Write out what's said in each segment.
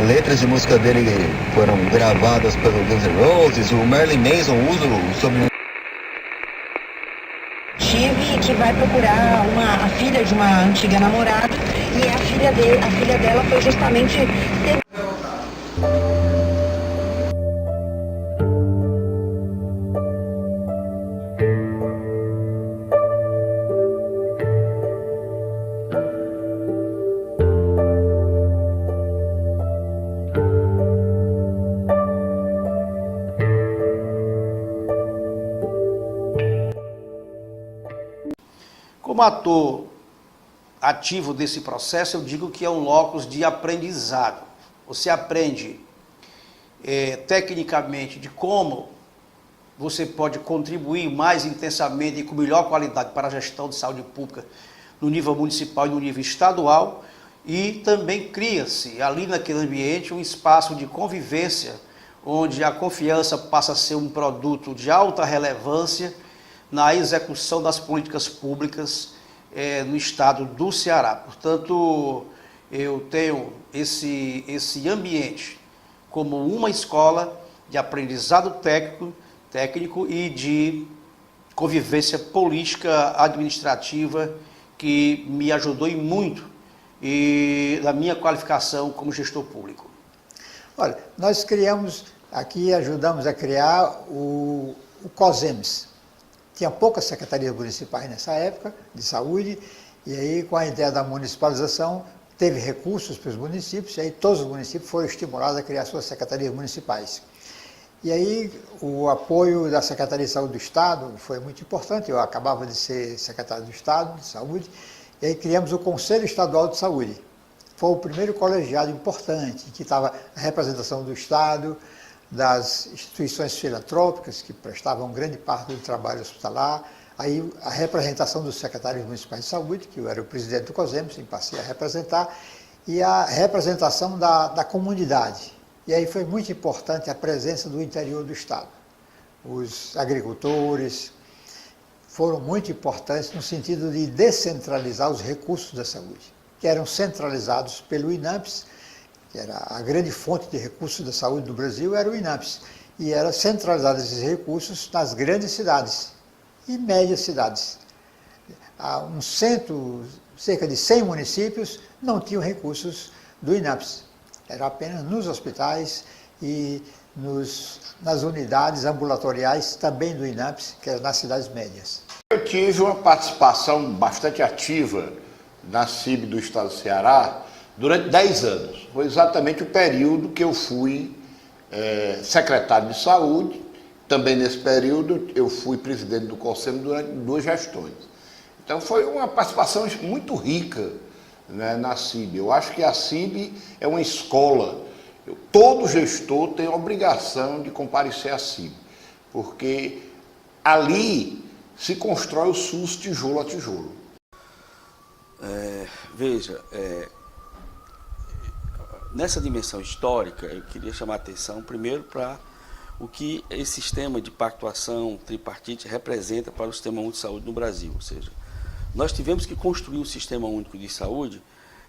letras de música dele foram gravadas pelo Guns N' Roses, o Marilyn Manson usa o sobrenome. Tive que vai procurar a filha de uma antiga namorada e a filha dela foi justamente Como ator ativo desse processo, eu digo que é um locus de aprendizado. Você aprende tecnicamente de como você pode contribuir mais intensamente e com melhor qualidade para a gestão de saúde pública no nível municipal e no nível estadual, e também cria-se ali naquele ambiente um espaço de convivência, onde a confiança passa a ser um produto de alta relevância na execução das políticas públicas no estado do Ceará. Portanto, eu tenho esse ambiente como uma escola de aprendizado técnico e de convivência política administrativa que me ajudou e muito na minha qualificação como gestor público. Olha, nós ajudamos a criar o COSEMS. Tinha poucas secretarias municipais nessa época, de saúde, e aí com a ideia da municipalização, teve recursos para os municípios, e aí todos os municípios foram estimulados a criar suas secretarias municipais. E aí o apoio da Secretaria de Saúde do Estado foi muito importante, eu acabava de ser secretário do Estado de Saúde, e aí criamos o Conselho Estadual de Saúde. Foi o primeiro colegiado importante, que estava a representação do Estado, das instituições filantrópicas, que prestavam grande parte do trabalho hospitalar, aí a representação dos secretários municipais de saúde, que eu era o presidente do COSEMS, passei a representar, e a representação da comunidade. E aí foi muito importante a presença do interior do Estado. Os agricultores foram muito importantes no sentido de descentralizar os recursos da saúde, que eram centralizados pelo INAMPS, que era a grande fonte de recursos da saúde do Brasil, era o INAMPS. E eram centralizados esses recursos nas grandes cidades e médias cidades. Cerca de 100 municípios não tinham recursos do INAMPS. Era apenas nos hospitais e nas unidades ambulatoriais também do INAMPS, que era nas cidades médias. Eu tive uma participação bastante ativa na CIB do Estado do Ceará durante 10 anos. Foi exatamente o período que eu fui secretário de saúde. Também nesse período eu fui presidente do Conselho durante 2 gestões. Então foi uma participação muito rica, né, na CIB. Eu acho que a CIB é uma escola. Todo gestor tem a obrigação de comparecer à CIB, porque ali se constrói o SUS tijolo a tijolo. Nessa dimensão histórica, eu queria chamar a atenção primeiro para o que esse sistema de pactuação tripartite representa para o Sistema Único de Saúde no Brasil. Ou seja, nós tivemos que construir um Sistema Único de Saúde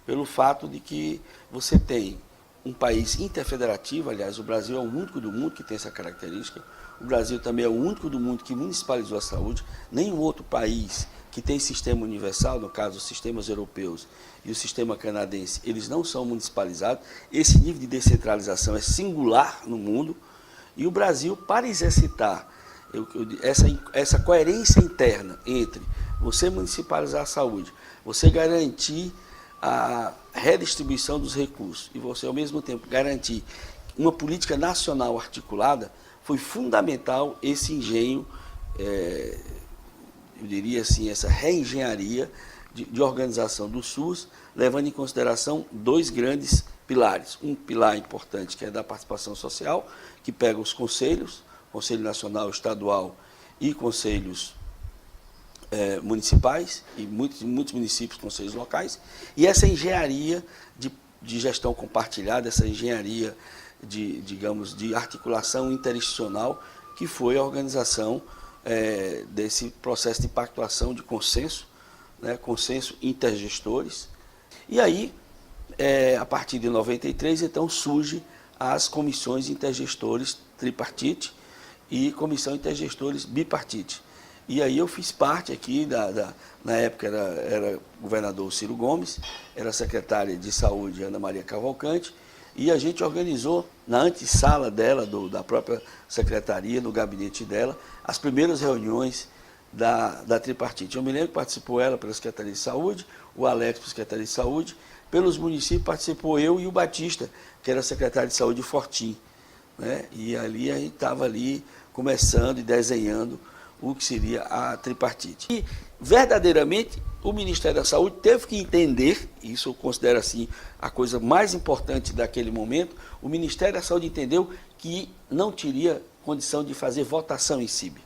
pelo fato de que você tem um país interfederativo. Aliás, o Brasil é o único do mundo que tem essa característica. O Brasil também é o único do mundo que municipalizou a saúde. Nenhum outro país que tem sistema universal, no caso os sistemas europeus e o sistema canadense, eles não são municipalizados. Esse nível de descentralização é singular no mundo. E o Brasil, para exercitar essa coerência interna entre você municipalizar a saúde, você garantir a redistribuição dos recursos e você, ao mesmo tempo, garantir uma política nacional articulada, foi fundamental esse engenho, eu diria assim, essa reengenharia de organização do SUS, levando em consideração 2 grandes pilares. Um pilar importante, que é da participação social, que pega os conselhos, Conselho Nacional, Estadual e conselhos municipais, e muitos municípios, conselhos locais, e essa engenharia de gestão compartilhada, essa engenharia de articulação interinstitucional, que foi a organização desse processo de pactuação de consenso, né, consenso intergestores. E aí, a partir de 93, então, surge as comissões intergestores tripartite e comissão intergestores bipartite. E aí eu fiz parte aqui, na época era governador Ciro Gomes, era secretária de saúde Ana Maria Cavalcante, e a gente organizou na antessala dela, da própria secretaria, no gabinete dela, as primeiras reuniões da tripartite. Eu me lembro que participou ela pela Secretaria de Saúde, o Alex pela Secretaria de Saúde, pelos municípios participou eu e o Batista, que era secretário de Saúde de Fortim, né? E ali a gente estava ali começando e desenhando o que seria a tripartite. E, verdadeiramente, o Ministério da Saúde teve que entender, isso eu considero assim a coisa mais importante daquele momento, o Ministério da Saúde entendeu que não teria condição de fazer votação em CIB.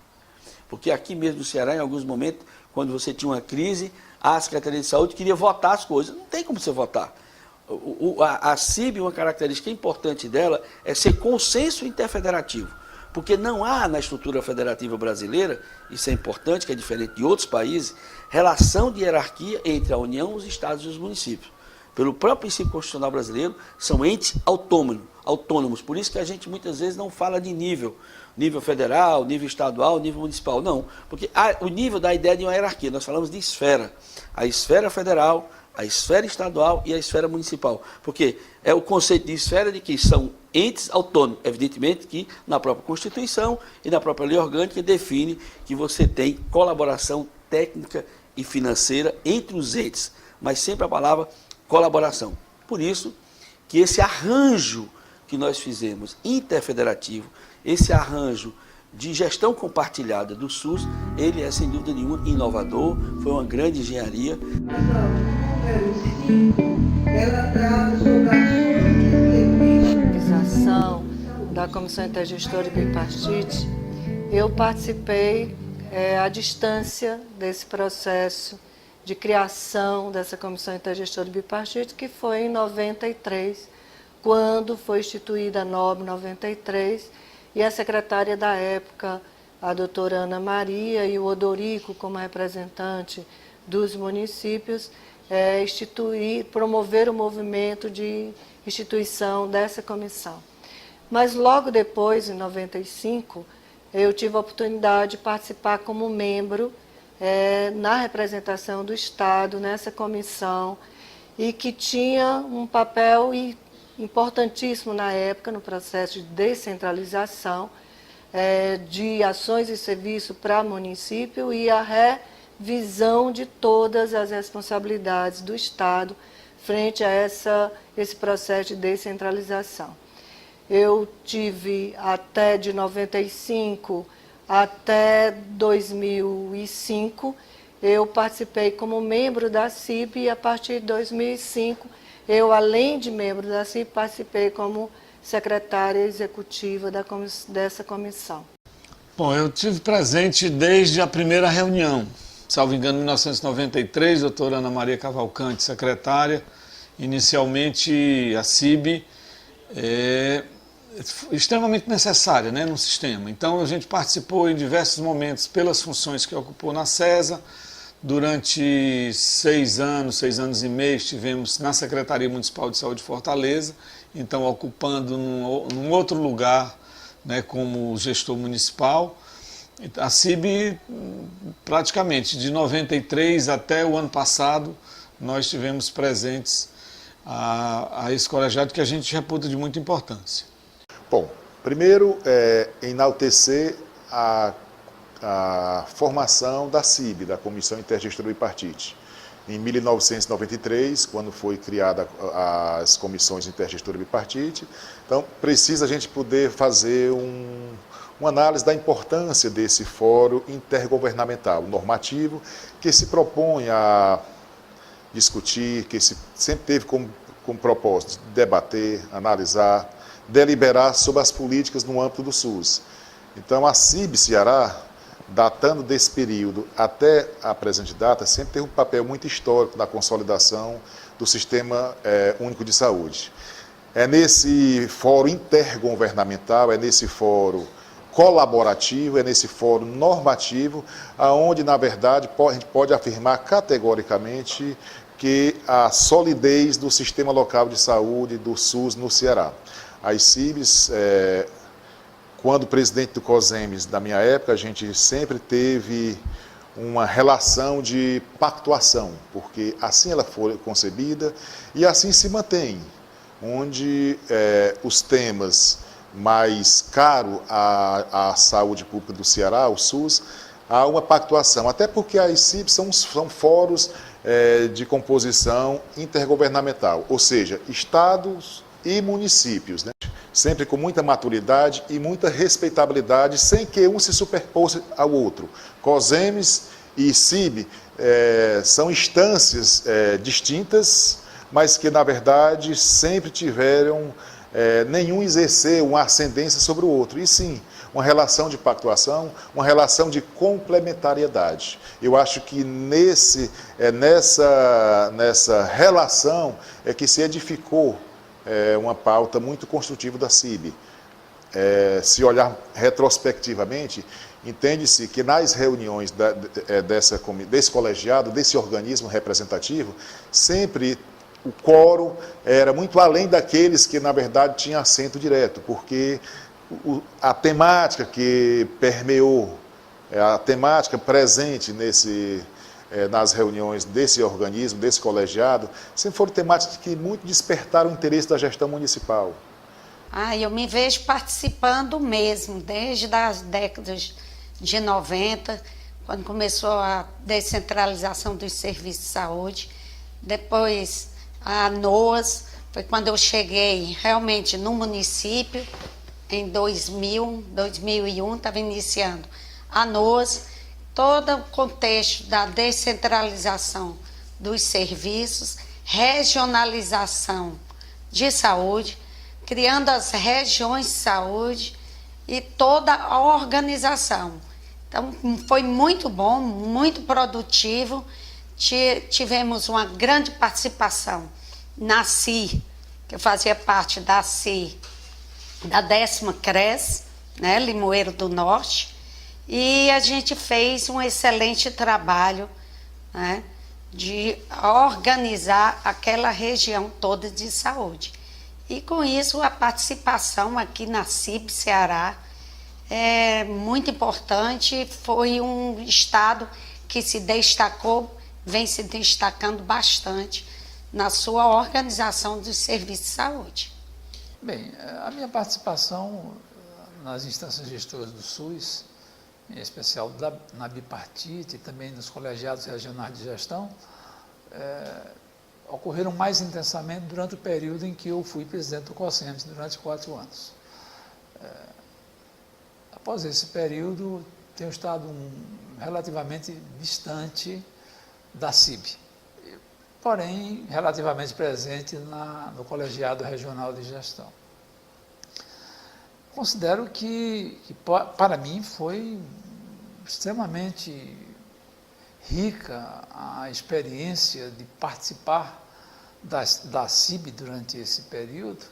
Porque aqui mesmo no Ceará, em alguns momentos, quando você tinha uma crise, a Secretaria de Saúde queria votar as coisas. Não tem como você votar. A CIB, uma característica importante dela é ser consenso interfederativo. Porque não há na estrutura federativa brasileira, isso é importante, que é diferente de outros países, relação de hierarquia entre a União, os estados e os municípios. Pelo próprio princípio constitucional brasileiro, são entes autônomos. Por isso que a gente muitas vezes não fala de nível federal, nível estadual, nível municipal. Não, porque o nível dá a ideia de uma hierarquia. Nós falamos de esfera. A esfera federal, a esfera estadual e a esfera municipal. Porque é o conceito de esfera de que são entes autônomos. Evidentemente que na própria Constituição e na própria lei orgânica define que você tem colaboração técnica e financeira entre os entes, mas sempre a palavra colaboração. Por isso que esse arranjo que nós fizemos interfederativo, esse arranjo de gestão compartilhada do SUS, ele é sem dúvida nenhuma inovador, foi uma grande engenharia. Ela trata sobre a organização da Comissão Intergestora Bipartite. Eu participei à distância desse processo de criação dessa Comissão Intergestora Bipartite, que foi em 93, quando foi instituída a NOB 93, e a secretária da época, a doutora Ana Maria, e o Odorico, como representante dos municípios, promover o movimento de instituição dessa comissão. Mas logo depois, em 95, eu tive a oportunidade de participar como membro na representação do Estado nessa comissão, e que tinha um papel importantíssimo na época no processo de descentralização de ações e serviços para município e a revisão de todas as responsabilidades do Estado frente a esse processo de descentralização. Eu tive até de 95 até 2005, eu participei como membro da CIB, e a partir de 2005, eu, além de membro da CIB, participei como secretária executiva dessa comissão. Bom, eu tive presente desde a primeira reunião, salvo engano, em 1993, doutora Ana Maria Cavalcante, secretária. Inicialmente, a CIB extremamente necessária, né, no sistema. Então a gente participou em diversos momentos pelas funções que ocupou na CESA. Durante 6 anos e meio, estivemos na Secretaria Municipal de Saúde de Fortaleza, então ocupando num outro lugar, né, como gestor municipal. A CIB, praticamente de 93 até o ano passado, nós estivemos presentes a esse colegiado que a gente reputa de muita importância. Bom, primeiro enaltecer a formação da CIB, da Comissão Intergestora Bipartite. Em 1993, quando foi criada as comissões Intergestora Bipartite, então precisa a gente poder fazer uma análise da importância desse fórum intergovernamental, normativo, que se propõe a discutir, que sempre teve como propósito debater, analisar, deliberar sobre as políticas no âmbito do SUS. Então, a CIB Ceará, datando desse período até a presente data, sempre teve um papel muito histórico na consolidação do Sistema Único de Saúde. É nesse fórum intergovernamental, é nesse fórum colaborativo, é nesse fórum normativo, onde, na verdade, a gente pode afirmar categoricamente que a solidez do sistema local de saúde do SUS no Ceará. As CIBs, quando presidente do COSEMES da minha época, a gente sempre teve uma relação de pactuação, porque assim ela foi concebida e assim se mantém, onde os temas mais caros à saúde pública do Ceará, o SUS, há uma pactuação, até porque as CIBs são fóruns de composição intergovernamental, ou seja, estados e municípios, né? Sempre com muita maturidade e muita respeitabilidade, sem que um se superposse ao outro. COSEMES e CIB são instâncias distintas, mas que, na verdade, sempre tiveram, nenhum exercer uma ascendência sobre o outro, e sim, uma relação de pactuação, uma relação de complementariedade. Eu acho que nessa relação é que se edificou uma pauta muito construtiva da CIB. Se olhar retrospectivamente, entende-se que nas reuniões desse colegiado, desse organismo representativo, sempre o quórum era muito além daqueles que, na verdade, tinham assento direto, porque a temática que permeou, a temática presente nas reuniões desse organismo, desse colegiado, sempre foram temáticas que muito despertaram o interesse da gestão municipal. Eu me vejo participando mesmo, desde as décadas de 90, quando começou a descentralização dos serviços de saúde. Depois, a NOAS, foi quando eu cheguei realmente no município, em 2001, estava iniciando a NOAS. Todo o contexto da descentralização dos serviços, regionalização de saúde, criando as regiões de saúde e toda a organização. Então, foi muito bom, muito produtivo. Tivemos uma grande participação na CI, que eu fazia parte da CI, da 10ª CRES, né, Limoeiro do Norte, e a gente fez um excelente trabalho, né, de organizar aquela região toda de saúde. E com isso a participação aqui na CIB Ceará é muito importante, foi um estado que se destacou, vem se destacando bastante na sua organização dos serviços de saúde. Bem, a minha participação nas instâncias gestoras do SUS, em especial na bipartite e também nos colegiados regionais de gestão, ocorreram mais intensamente durante o período em que eu fui presidente do COSEMES, durante 4 anos. Após esse período, tenho estado relativamente distante da CIB, porém relativamente presente no colegiado regional de gestão. Considero que para mim foi extremamente rica a experiência de participar da CIB durante esse período,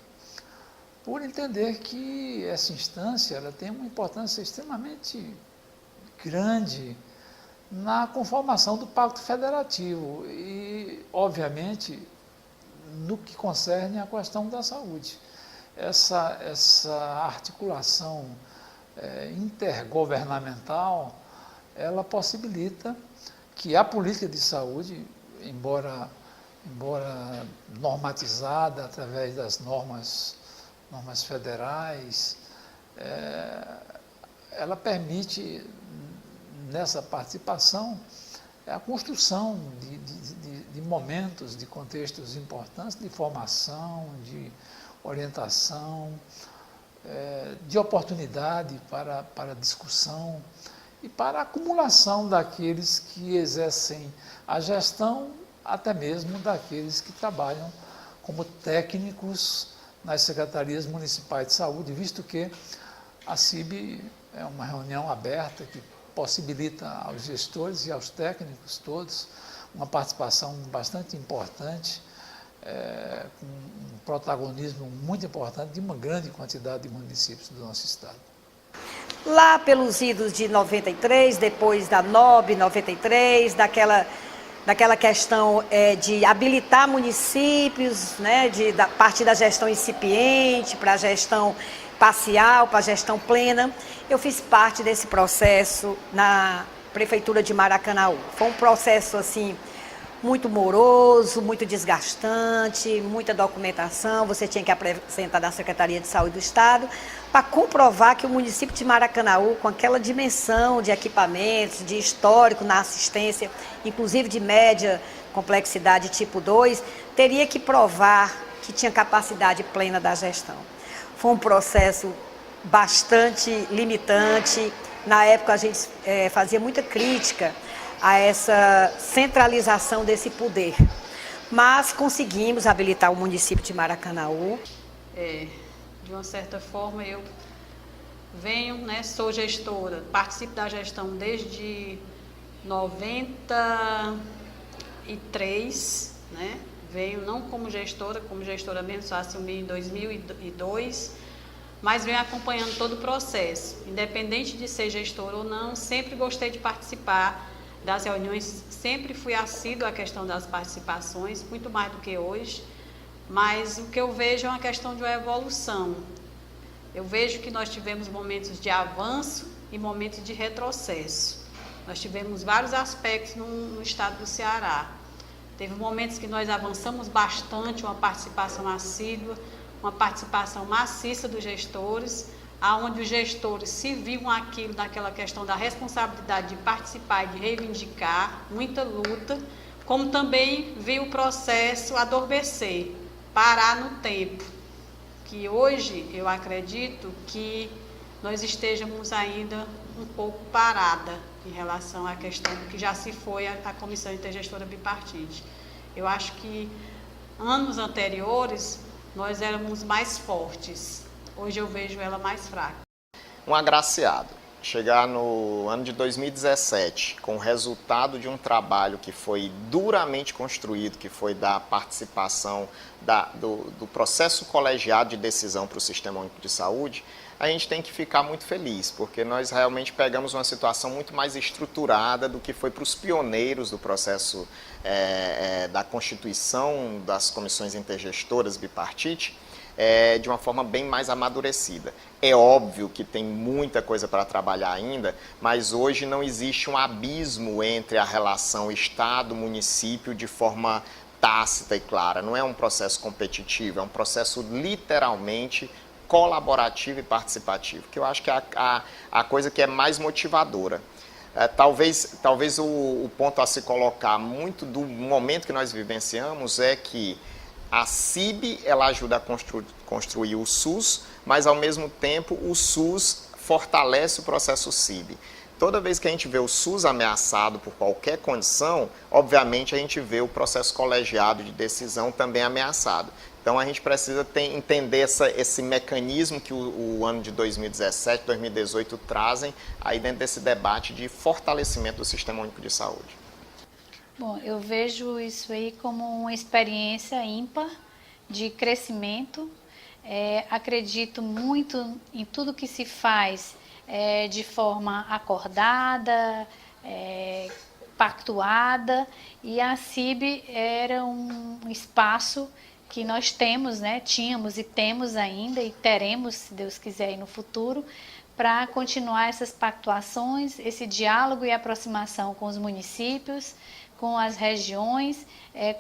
por entender que essa instância ela tem uma importância extremamente grande na conformação do Pacto Federativo e, obviamente, no que concerne à questão da saúde. Essa articulação intergovernamental, ela possibilita que a política de saúde, embora normatizada através das normas federais, ela permite, nessa participação, a construção de momentos, de contextos importantes, de formação, de orientação, de oportunidade para discussão e para a acumulação daqueles que exercem a gestão, até mesmo daqueles que trabalham como técnicos nas secretarias municipais de saúde, visto que a CIB é uma reunião aberta que possibilita aos gestores e aos técnicos todos uma participação bastante importante, com um protagonismo muito importante de uma grande quantidade de municípios do nosso estado. Lá pelos idos de 93, depois da NOB 93, daquela daquela questão de habilitar municípios, né, partir da gestão incipiente para a gestão parcial, para a gestão plena. Eu fiz parte desse processo na Prefeitura de Maracanaú. Foi um processo assim muito moroso, muito desgastante, muita documentação, você tinha que apresentar na Secretaria de Saúde do Estado para comprovar que o município de Maracanaú, com aquela dimensão de equipamentos, de histórico na assistência, inclusive de média complexidade tipo 2, teria que provar que tinha capacidade plena da gestão. Foi um processo bastante limitante. Na época a gente fazia muita crítica a essa centralização desse poder. Mas conseguimos habilitar o município de Maracanaú. De uma certa forma, eu venho, né, sou gestora, participo da gestão desde 93, né? Venho não como gestora mesmo, só assumi em 2002, mas venho acompanhando todo o processo. Independente de ser gestora ou não, sempre gostei de participar das reuniões, sempre fui assídua à questão das participações, muito mais do que hoje, mas o que eu vejo é uma questão de uma evolução. Eu vejo que nós tivemos momentos de avanço e momentos de retrocesso. Nós tivemos vários aspectos no estado do Ceará. Teve momentos que nós avançamos bastante, uma participação assídua, uma participação maciça dos gestores, onde os gestores se viam aquilo naquela questão da responsabilidade de participar e de reivindicar, muita luta, como também viu o processo adormecer, parar no tempo, que hoje eu acredito que nós estejamos ainda um pouco parada em relação à questão do que já se foi a Comissão Intergestora Bipartite. Eu acho que anos anteriores nós éramos mais fortes. Hoje eu vejo ela mais fraca. Um agraciado. Chegar no ano de 2017 com o resultado de um trabalho que foi duramente construído, que foi da participação do processo colegiado de decisão para o Sistema Único de Saúde, a gente tem que ficar muito feliz, porque nós realmente pegamos uma situação muito mais estruturada do que foi para os pioneiros do processo da constituição das comissões intergestoras bipartite, de uma forma bem mais amadurecida. É óbvio que tem muita coisa para trabalhar ainda, mas hoje não existe um abismo entre a relação Estado-município de forma tácita e clara. Não é um processo competitivo, é um processo literalmente colaborativo e participativo, que eu acho que é a coisa que é mais motivadora. Talvez o ponto a se colocar muito do momento que nós vivenciamos é que a CIB ela ajuda a construir o SUS, mas ao mesmo tempo o SUS fortalece o processo CIB. Toda vez que a gente vê o SUS ameaçado por qualquer condição, obviamente a gente vê o processo colegiado de decisão também ameaçado. Então a gente precisa entender esse mecanismo que o ano de 2017, 2018 trazem aí dentro desse debate de fortalecimento do Sistema Único de Saúde. Bom, eu vejo isso aí como uma experiência ímpar de crescimento. Acredito muito em tudo que se faz de forma acordada, pactuada, e a CIB era um espaço que nós temos, né, tínhamos e temos ainda e teremos, se Deus quiser, no futuro, para continuar essas pactuações, esse diálogo e aproximação com os municípios, com as regiões,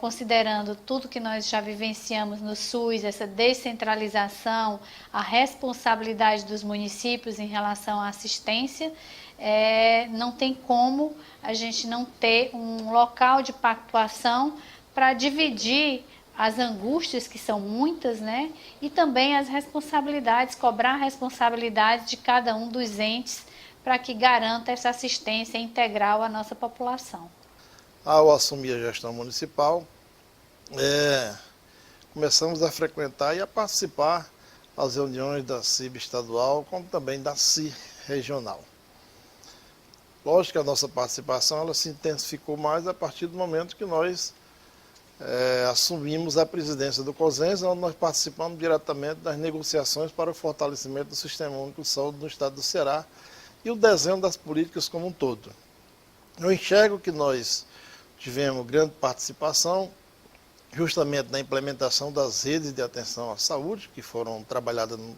considerando tudo que nós já vivenciamos no SUS, essa descentralização, a responsabilidade dos municípios em relação à assistência, não tem como a gente não ter um local de pactuação para dividir as angústias, que são muitas, né? E também as responsabilidades, cobrar a responsabilidade de cada um dos entes para que garanta essa assistência integral à nossa população. Ao assumir a gestão municipal, começamos a frequentar e a participar das reuniões da CIB estadual, como também da CI regional. Lógico que a nossa participação ela se intensificou mais a partir do momento que nós assumimos a presidência do COSENS, onde nós participamos diretamente das negociações para o fortalecimento do Sistema Único de Saúde no estado do Ceará e o desenho das políticas como um todo. Eu enxergo que nós, tivemos grande participação justamente na implementação das redes de atenção à saúde, que foram trabalhadas no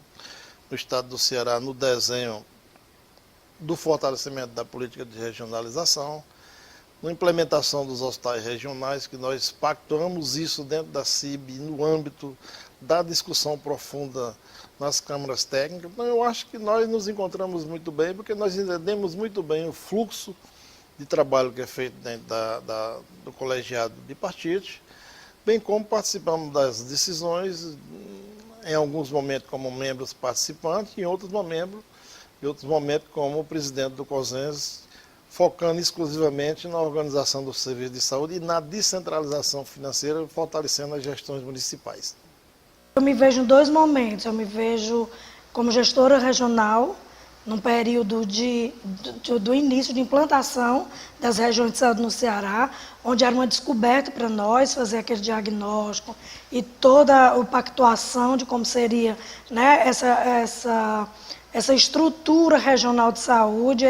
estado do Ceará no desenho do fortalecimento da política de regionalização, na implementação dos hospitais regionais, que nós pactuamos isso dentro da CIB, no âmbito da discussão profunda nas câmaras técnicas. Então, eu acho que nós nos encontramos muito bem, porque nós entendemos muito bem o fluxo de trabalho que é feito dentro do colegiado bipartite, bem como participamos das decisões, em alguns momentos como membros participantes, e em outros momentos como presidente do COSENS, focando exclusivamente na organização do serviço de saúde e na descentralização financeira, fortalecendo as gestões municipais. Eu me vejo em dois momentos. Eu me vejo como gestora regional, num período do início de implantação das regiões de saúde no Ceará, onde era uma descoberta para nós fazer aquele diagnóstico e toda a pactuação de como seria, né, essa estrutura regional de saúde,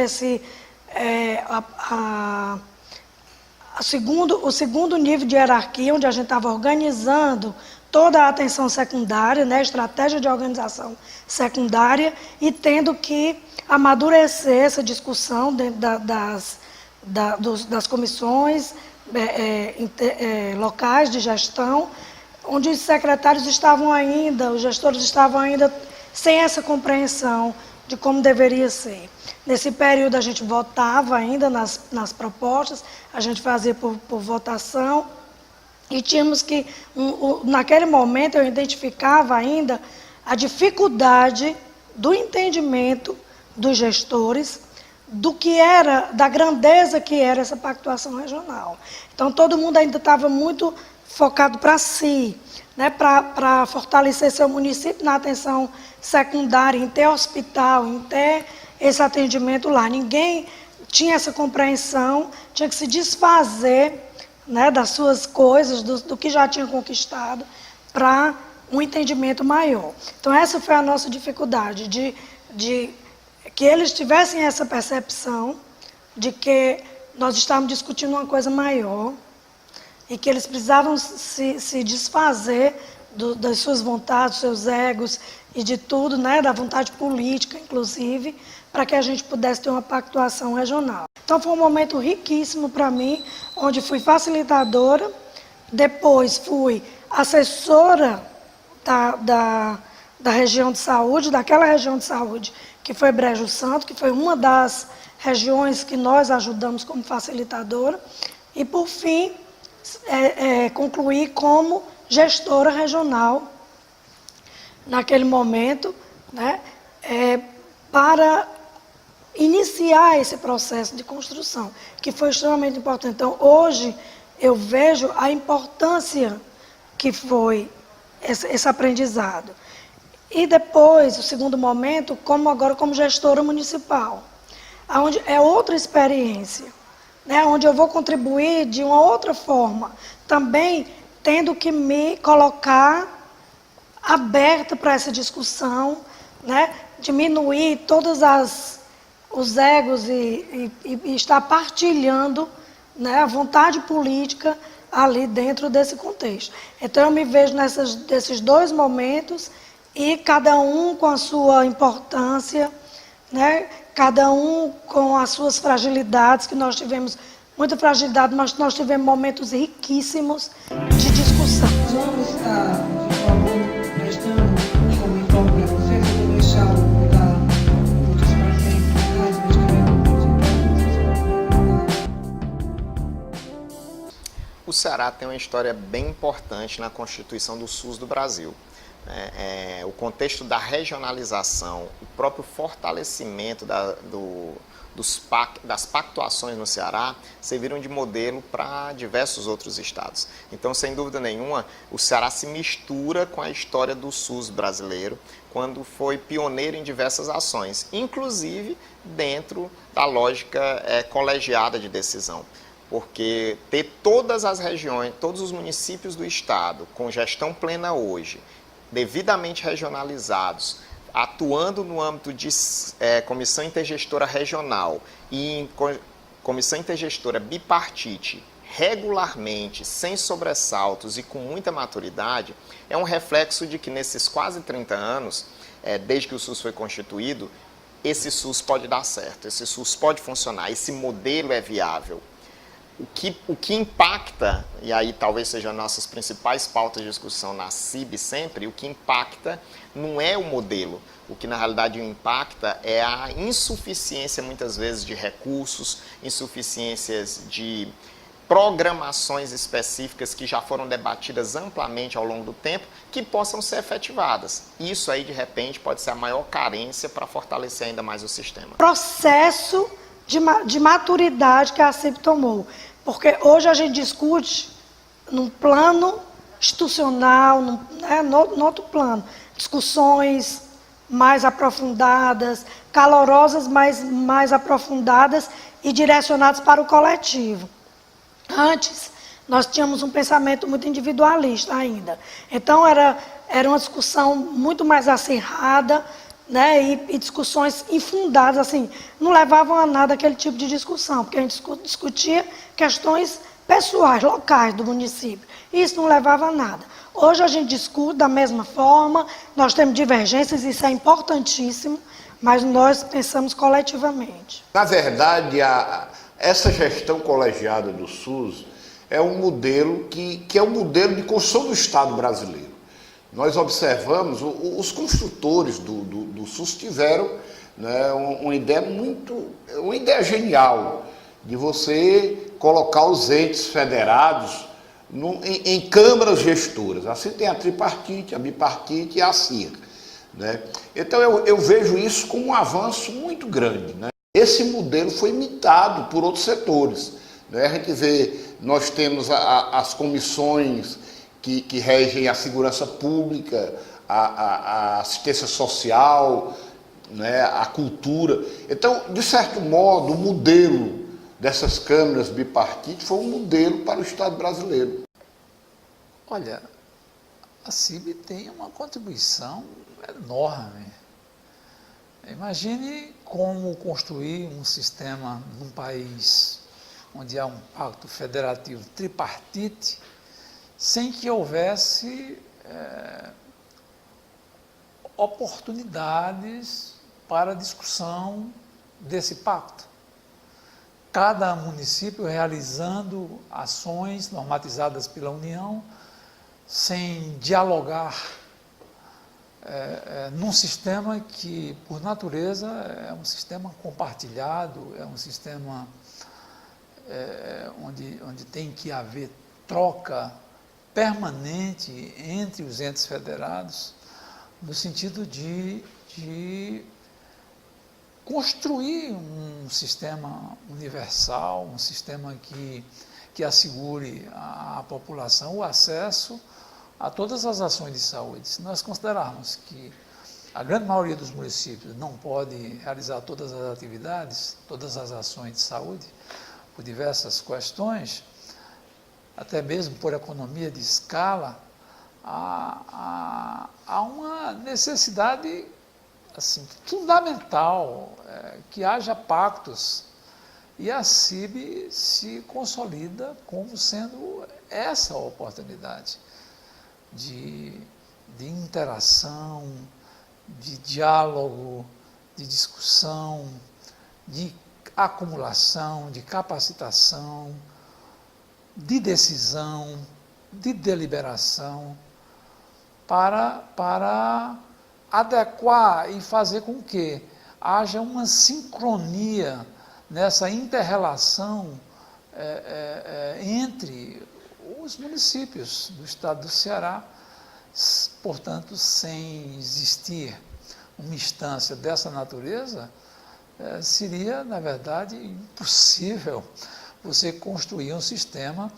o segundo nível de hierarquia, onde a gente estava organizando toda a atenção secundária, né, estratégia de organização secundária, e tendo que amadurecer essa discussão dentro das comissões locais de gestão, onde os secretários estavam ainda, os gestores estavam ainda sem essa compreensão de como deveria ser. Nesse período a gente votava ainda nas propostas, a gente fazia por votação, e tínhamos que, naquele momento eu identificava ainda a dificuldade do entendimento dos gestores, do que era, da grandeza que era essa pactuação regional. Então todo mundo ainda estava muito focado para si, né, para fortalecer seu município na atenção secundária, em ter hospital, em ter esse atendimento lá. Ninguém tinha essa compreensão, tinha que se desfazer, né, das suas coisas, do que já tinha conquistado, para um entendimento maior. Então essa foi a nossa dificuldade, de que eles tivessem essa percepção de que nós estávamos discutindo uma coisa maior e que eles precisavam se desfazer das suas vontades, dos seus egos e de tudo, né, da vontade política, inclusive, para que a gente pudesse ter uma pactuação regional. Então foi um momento riquíssimo para mim, onde fui facilitadora, depois fui assessora da região de saúde, daquela região de saúde que foi Brejo Santo, que foi uma das regiões que nós ajudamos como facilitadora, e por fim concluí como gestora regional naquele momento, né, para iniciar esse processo de construção, que foi extremamente importante. Então, hoje, eu vejo a importância que foi esse aprendizado. E depois, o segundo momento, agora como gestora municipal, onde é outra experiência, né, onde eu vou contribuir de uma outra forma, também tendo que me colocar aberta para essa discussão, né, diminuir todos os egos e estar partilhando, né, a vontade política ali dentro desse contexto. Então eu me vejo desses dois momentos, e cada um com a sua importância, né, cada um com as suas fragilidades, que nós tivemos muita fragilidade, mas nós tivemos momentos riquíssimos de discussão. Vamos estar, por favor, prestando como informe para vocês, eu vou deixar o dos pacientes. O Ceará tem uma história bem importante na constituição do SUS do Brasil. O contexto da regionalização, o próprio fortalecimento das pactuações no Ceará serviram de modelo para diversos outros estados. Então, sem dúvida nenhuma, o Ceará se mistura com a história do SUS brasileiro, quando foi pioneiro em diversas ações, inclusive dentro da lógica colegiada de decisão. Porque ter todas as regiões, todos os municípios do estado com gestão plena hoje, devidamente regionalizados, atuando no âmbito de comissão intergestora regional e em comissão intergestora bipartite regularmente, sem sobressaltos e com muita maturidade, é um reflexo de que nesses quase 30 anos, desde que o SUS foi constituído, esse SUS pode dar certo, esse SUS pode funcionar, esse modelo é viável. O que impacta, e aí talvez sejam nossas principais pautas de discussão na CIB sempre, o que impacta não é o modelo, o que na realidade impacta é a insuficiência muitas vezes de recursos, insuficiências de programações específicas que já foram debatidas amplamente ao longo do tempo, que possam ser efetivadas. Isso aí, de repente, pode ser a maior carência para fortalecer ainda mais o sistema. Processo de maturidade que a CIB tomou. Porque hoje a gente discute num plano institucional, no outro plano, discussões mais aprofundadas, calorosas, mas mais aprofundadas e direcionadas para o coletivo. Antes, nós tínhamos um pensamento muito individualista ainda. Então, era uma discussão muito mais acirrada, né, e discussões infundadas, assim, não levavam a nada aquele tipo de discussão, porque a gente discutia questões pessoais, locais do município. E isso não levava a nada. Hoje a gente discute da mesma forma, nós temos divergências, isso é importantíssimo, mas nós pensamos coletivamente. Na verdade, essa gestão colegiada do SUS é um modelo que é um modelo de construção do Estado brasileiro. Nós observamos, os construtores do SUS tiveram, né, uma ideia genial de você colocar os entes federados em câmaras gestoras. Assim tem a tripartite, a bipartite e a CIR. Né? Então eu vejo isso como um avanço muito grande. Né? Esse modelo foi imitado por outros setores. Né? A gente vê, nós temos as comissões que regem a segurança pública, a assistência social, né, a cultura. Então, de certo modo, o modelo dessas câmaras bipartites foi um modelo para o Estado brasileiro. Olha, a CIB tem uma contribuição enorme. Imagine como construir um sistema num país onde há um pacto federativo tripartite, sem que houvesse oportunidades para discussão desse pacto. Cada município realizando ações normatizadas pela União, sem dialogar num sistema que, por natureza, é um sistema compartilhado, é um sistema onde tem que haver troca permanente entre os entes federados, no sentido de construir um sistema universal, um sistema que assegure à população o acesso a todas as ações de saúde. Se nós considerarmos que a grande maioria dos municípios não pode realizar todas as atividades, todas as ações de saúde, por diversas questões, até mesmo por economia de escala, há uma necessidade assim, fundamental que haja pactos, e a CIB se consolida como sendo essa oportunidade de interação, de diálogo, de discussão, de acumulação, de capacitação, de decisão, de deliberação, para adequar e fazer com que haja uma sincronia nessa inter-relação entre os municípios do estado do Ceará. Portanto, sem existir uma instância dessa natureza, seria, na verdade, impossível você construir um sistema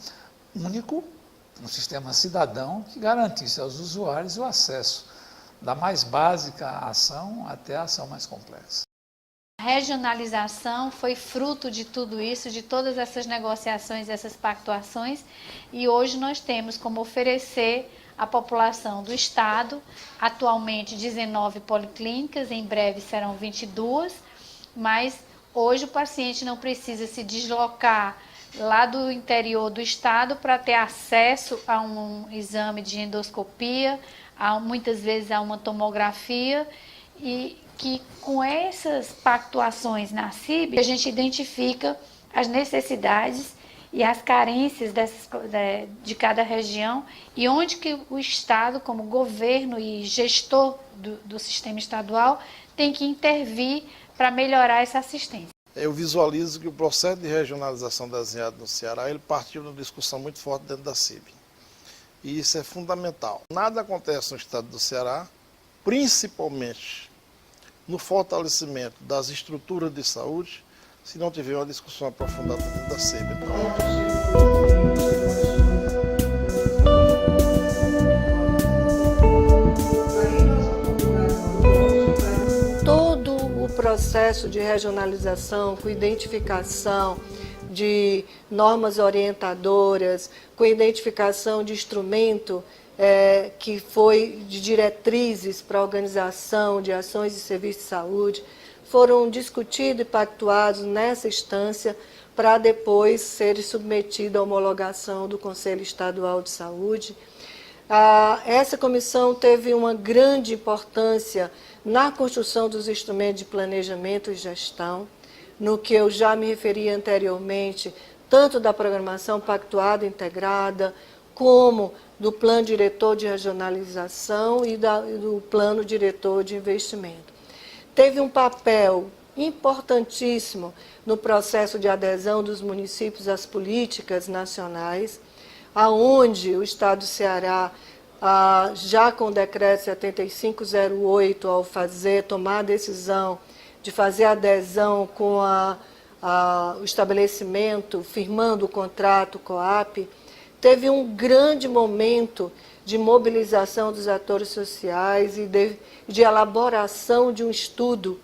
único, um sistema cidadão que garantisse aos usuários o acesso da mais básica ação até a ação mais complexa. A regionalização foi fruto de tudo isso, de todas essas negociações, essas pactuações, e hoje nós temos como oferecer à população do estado, atualmente 19 policlínicas, em breve serão 22, mas hoje o paciente não precisa se deslocar lá do interior do estado para ter acesso a um exame de endoscopia, muitas vezes a uma tomografia, e que com essas pactuações na CIB a gente identifica as necessidades e as carências de cada região e onde que o Estado, como governo e gestor do sistema estadual, tem que intervir para melhorar essa assistência. Eu visualizo que o processo de regionalização desenhado no Ceará, ele partiu de uma discussão muito forte dentro da CIB. E isso é fundamental. Nada acontece no estado do Ceará, principalmente no fortalecimento das estruturas de saúde, se não tiver uma discussão aprofundada dentro da CIB. Todo o processo de regionalização, com identificação de normas orientadoras, com identificação de instrumento que foi de diretrizes para a organização de ações de serviço de saúde, foram discutidos e pactuados nessa instância para depois serem submetidos à homologação do Conselho Estadual de Saúde. Essa comissão teve uma grande importância na construção dos instrumentos de planejamento e gestão, no que eu já me referi anteriormente, tanto da programação pactuada integrada, como do plano diretor de regionalização e do plano diretor de investimento. Teve um papel importantíssimo no processo de adesão dos municípios às políticas nacionais, aonde o Estado do Ceará, já com o decreto 7508, ao tomar a decisão de fazer adesão com o estabelecimento, firmando o contrato COAP, teve um grande momento de mobilização dos atores sociais e de elaboração de um estudo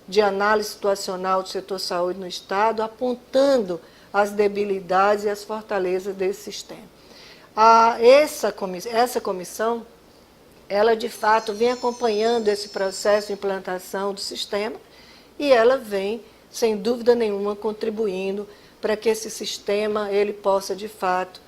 de análise situacional do setor saúde no Estado, apontando as debilidades e as fortalezas desse sistema. Essa comissão, ela de fato vem acompanhando esse processo de implantação do sistema e ela vem, sem dúvida nenhuma, contribuindo para que esse sistema ele possa, de fato,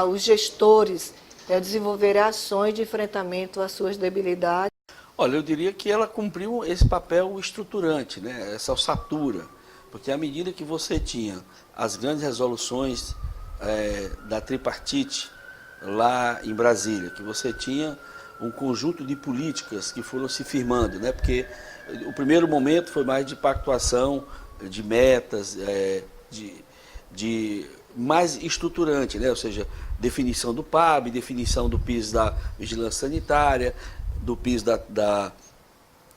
os gestores desenvolver ações de enfrentamento às suas debilidades. Olha, eu diria que ela cumpriu esse papel estruturante, né? Essa ossatura, porque à medida que você tinha as grandes resoluções da tripartite lá em Brasília, que você tinha um conjunto de políticas que foram se firmando, né? Porque o primeiro momento foi mais de pactuação, de metas, de mais estruturante, né? Ou seja, definição do PAB, definição do piso da vigilância sanitária, do piso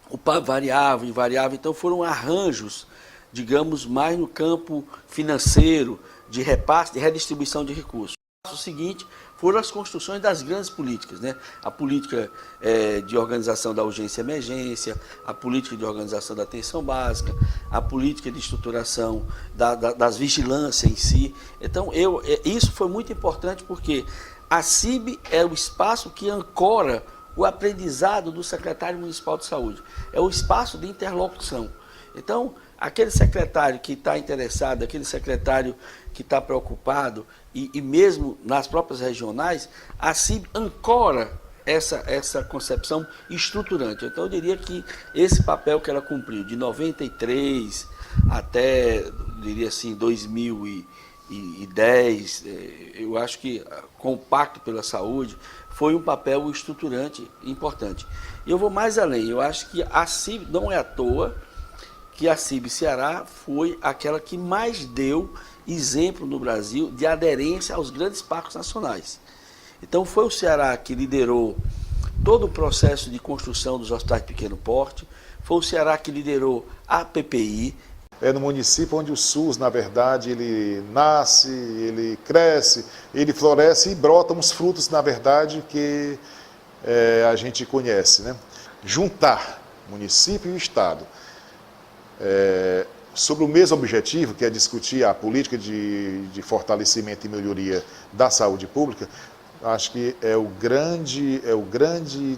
o PAB variável, invariável. Então foram arranjos, digamos, mais no campo financeiro, de repasse, de redistribuição de recursos. O seguinte foram as construções das grandes políticas, né? A política de organização da urgência e emergência, a política de organização da atenção básica, a política de estruturação das vigilâncias em si. Então, isso foi muito importante porque a CIB é o espaço que ancora o aprendizado do secretário municipal de saúde. É o espaço de interlocução. Então, aquele secretário que está interessado, aquele secretário que está preocupado, e mesmo nas próprias regionais, a CIB ancora essa concepção estruturante. Então, eu diria que esse papel que ela cumpriu, de 93 até, diria assim, 2010, eu acho que com o Pacto pela Saúde, foi um papel estruturante importante. E eu vou mais além, eu acho que a CIB, não é à toa, que a CIB Ceará foi aquela que mais deu exemplo no Brasil de aderência aos grandes pactos nacionais. Então foi o Ceará que liderou todo o processo de construção dos hospitais de pequeno porte, foi o Ceará que liderou a PPI. É no município onde o SUS, na verdade, ele nasce, ele cresce, ele floresce e brota uns frutos, na verdade, que a gente conhece, né? Juntar município e Estado sobre o mesmo objetivo, que é discutir a política de fortalecimento e melhoria da saúde pública, acho que é o grande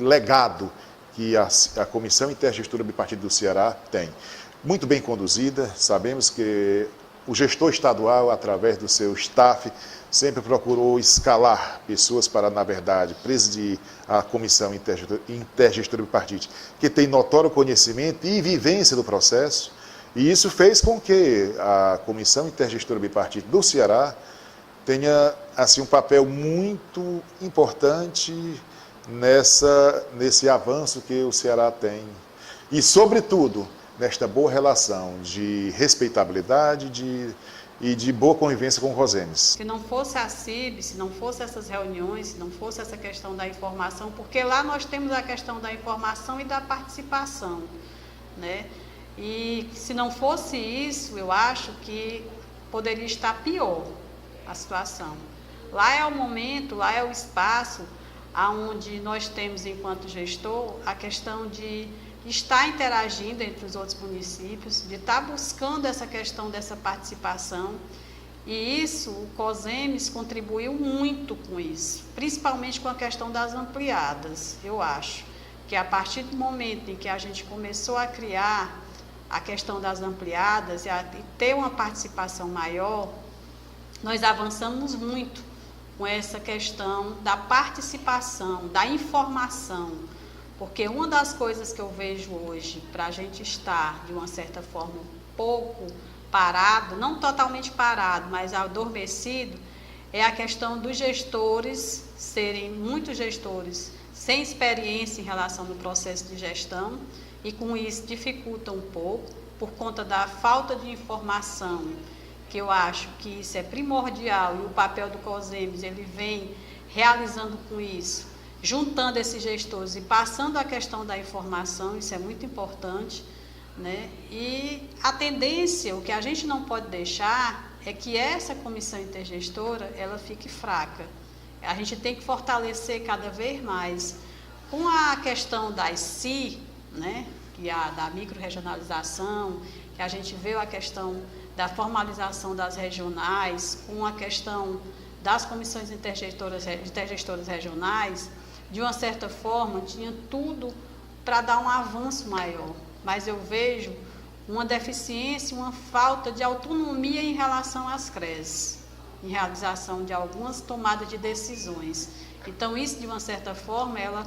legado que a Comissão Intergestora Bipartite do Ceará tem. Muito bem conduzida, sabemos que o gestor estadual, através do seu staff, sempre procurou escalar pessoas para, na verdade, presidir a Comissão Intergestora Bipartite, que tem notório conhecimento e vivência do processo, e isso fez com que a Comissão Intergestora Bipartite do Ceará tenha assim, um papel muito importante nesse avanço que o Ceará tem. E, sobretudo, nesta boa relação de respeitabilidade e de boa convivência com o COSEMES. Se não fosse a CIB, se não fosse essas reuniões, se não fosse essa questão da informação, porque lá nós temos a questão da informação e da participação, né? E se não fosse isso, eu acho que poderia estar pior a situação. Lá é o momento, lá é o espaço onde nós temos, enquanto gestor, a questão de estar interagindo entre os outros municípios, de estar buscando essa questão dessa participação. E isso, o COSEMES contribuiu muito com isso, principalmente com a questão das ampliadas. Eu acho que a partir do momento em que a gente começou a criar a questão das ampliadas e ter uma participação maior, nós avançamos muito com essa questão da participação, da informação, porque uma das coisas que eu vejo hoje para a gente estar, de uma certa forma, um pouco parado, não totalmente parado, mas adormecido, é a questão dos gestores serem muitos gestores sem experiência em relação ao processo de gestão, e com isso dificulta um pouco, por conta da falta de informação, que eu acho que isso é primordial, e o papel do COSEMES, ele vem realizando com isso, juntando esses gestores e passando a questão da informação, isso é muito importante, né? E a tendência, o que a gente não pode deixar, é que essa comissão intergestora, ela fique fraca. A gente tem que fortalecer cada vez mais. Com a questão das CI, né? Que da micro-regionalização, que a gente vê a questão da formalização das regionais, com a questão das comissões intergestoras regionais, de uma certa forma, tinha tudo para dar um avanço maior. Mas eu vejo uma deficiência, uma falta de autonomia em relação às CREs, em realização de algumas tomadas de decisões. Então, isso, de uma certa forma, ela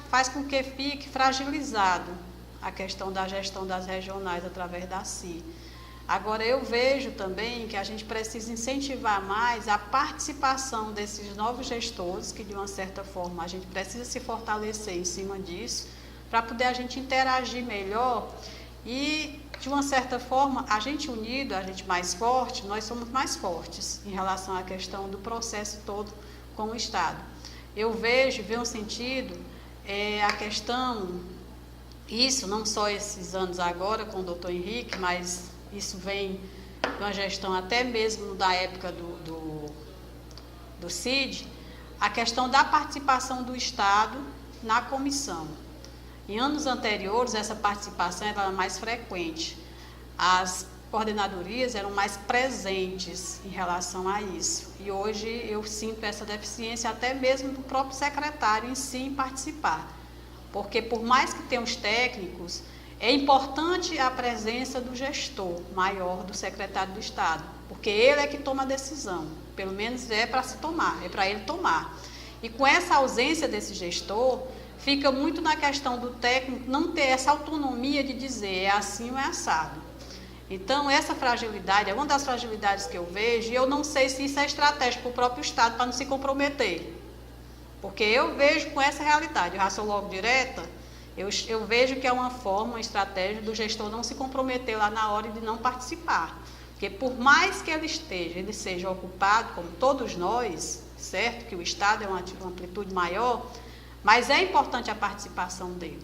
faz com que fique fragilizado a questão da gestão das regionais através da CI. Agora, eu vejo também que a gente precisa incentivar mais a participação desses novos gestores, que de uma certa forma a gente precisa se fortalecer em cima disso, para poder a gente interagir melhor e, de uma certa forma, a gente unido, a gente mais forte, nós somos mais fortes em relação à questão do processo todo com o Estado. Eu vejo um sentido, a questão, isso não só esses anos agora com o doutor Henrique, mas isso vem de uma gestão até mesmo da época do CID, a questão da participação do Estado na comissão. Em anos anteriores, essa participação era mais frequente. As coordenadorias eram mais presentes em relação a isso. E hoje eu sinto essa deficiência até mesmo do próprio secretário em si em participar. Porque por mais que tenha os técnicos, é importante a presença do gestor maior, do secretário do Estado, porque ele é que toma a decisão, pelo menos é para se tomar, é para ele tomar. E com essa ausência desse gestor, fica muito na questão do técnico não ter essa autonomia de dizer é assim ou é assado. Então, essa fragilidade é uma das fragilidades que eu vejo, e eu não sei se isso é estratégico para o próprio Estado, para não se comprometer. Porque eu vejo com essa realidade, eu já sou logo direta, eu vejo que é uma forma, uma estratégia do gestor não se comprometer lá na hora de não participar. Porque por mais que ele seja ocupado, como todos nós, certo? Que o Estado é uma amplitude maior, mas é importante a participação dele.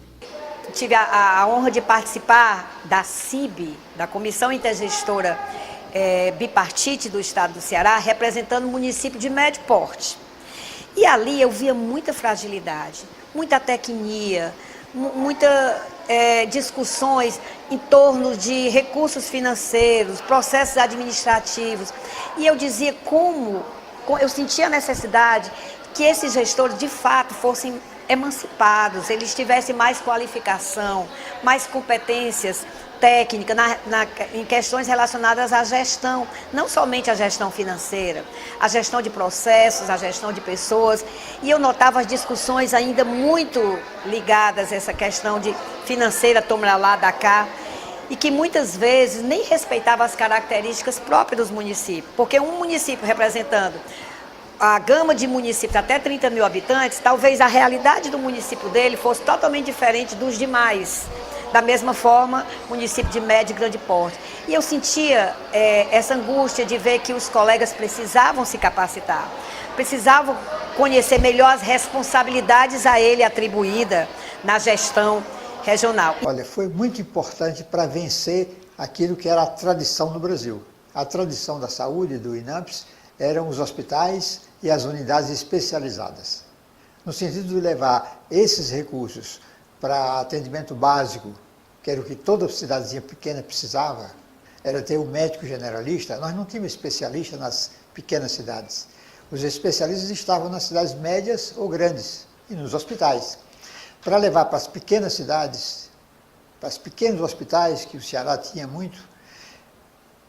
Tive a honra de participar da CIB, da Comissão Intergestora Bipartite do Estado do Ceará, representando o município de médio porte. E ali eu via muita fragilidade, muita tecnia, muitas discussões em torno de recursos financeiros, processos administrativos. E eu dizia como eu sentia a necessidade que esses gestores, de fato, fossem emancipados, eles tivessem mais qualificação, mais competências técnicas em questões relacionadas à gestão, não somente a gestão financeira, a gestão de processos, a gestão de pessoas. E eu notava as discussões ainda muito ligadas a essa questão de financeira, toma lá, da cá, e que muitas vezes nem respeitava as características próprias dos municípios, porque um município representando a gama de municípios até 30 mil habitantes, talvez a realidade do município dele fosse totalmente diferente dos demais. Da mesma forma, município de médio e grande porte. E eu sentia essa angústia de ver que os colegas precisavam se capacitar, precisavam conhecer melhor as responsabilidades a ele atribuídas na gestão regional. Olha, foi muito importante para vencer aquilo que era a tradição no Brasil. A tradição da saúde do INAMPS eram os hospitais e as unidades especializadas. No sentido de levar esses recursos para atendimento básico, que era o que toda cidadezinha pequena precisava, era ter um médico generalista. Nós não tínhamos especialista nas pequenas cidades. Os especialistas estavam nas cidades médias ou grandes e nos hospitais. Para levar para as pequenas cidades, para os pequenos hospitais, que o Ceará tinha muito,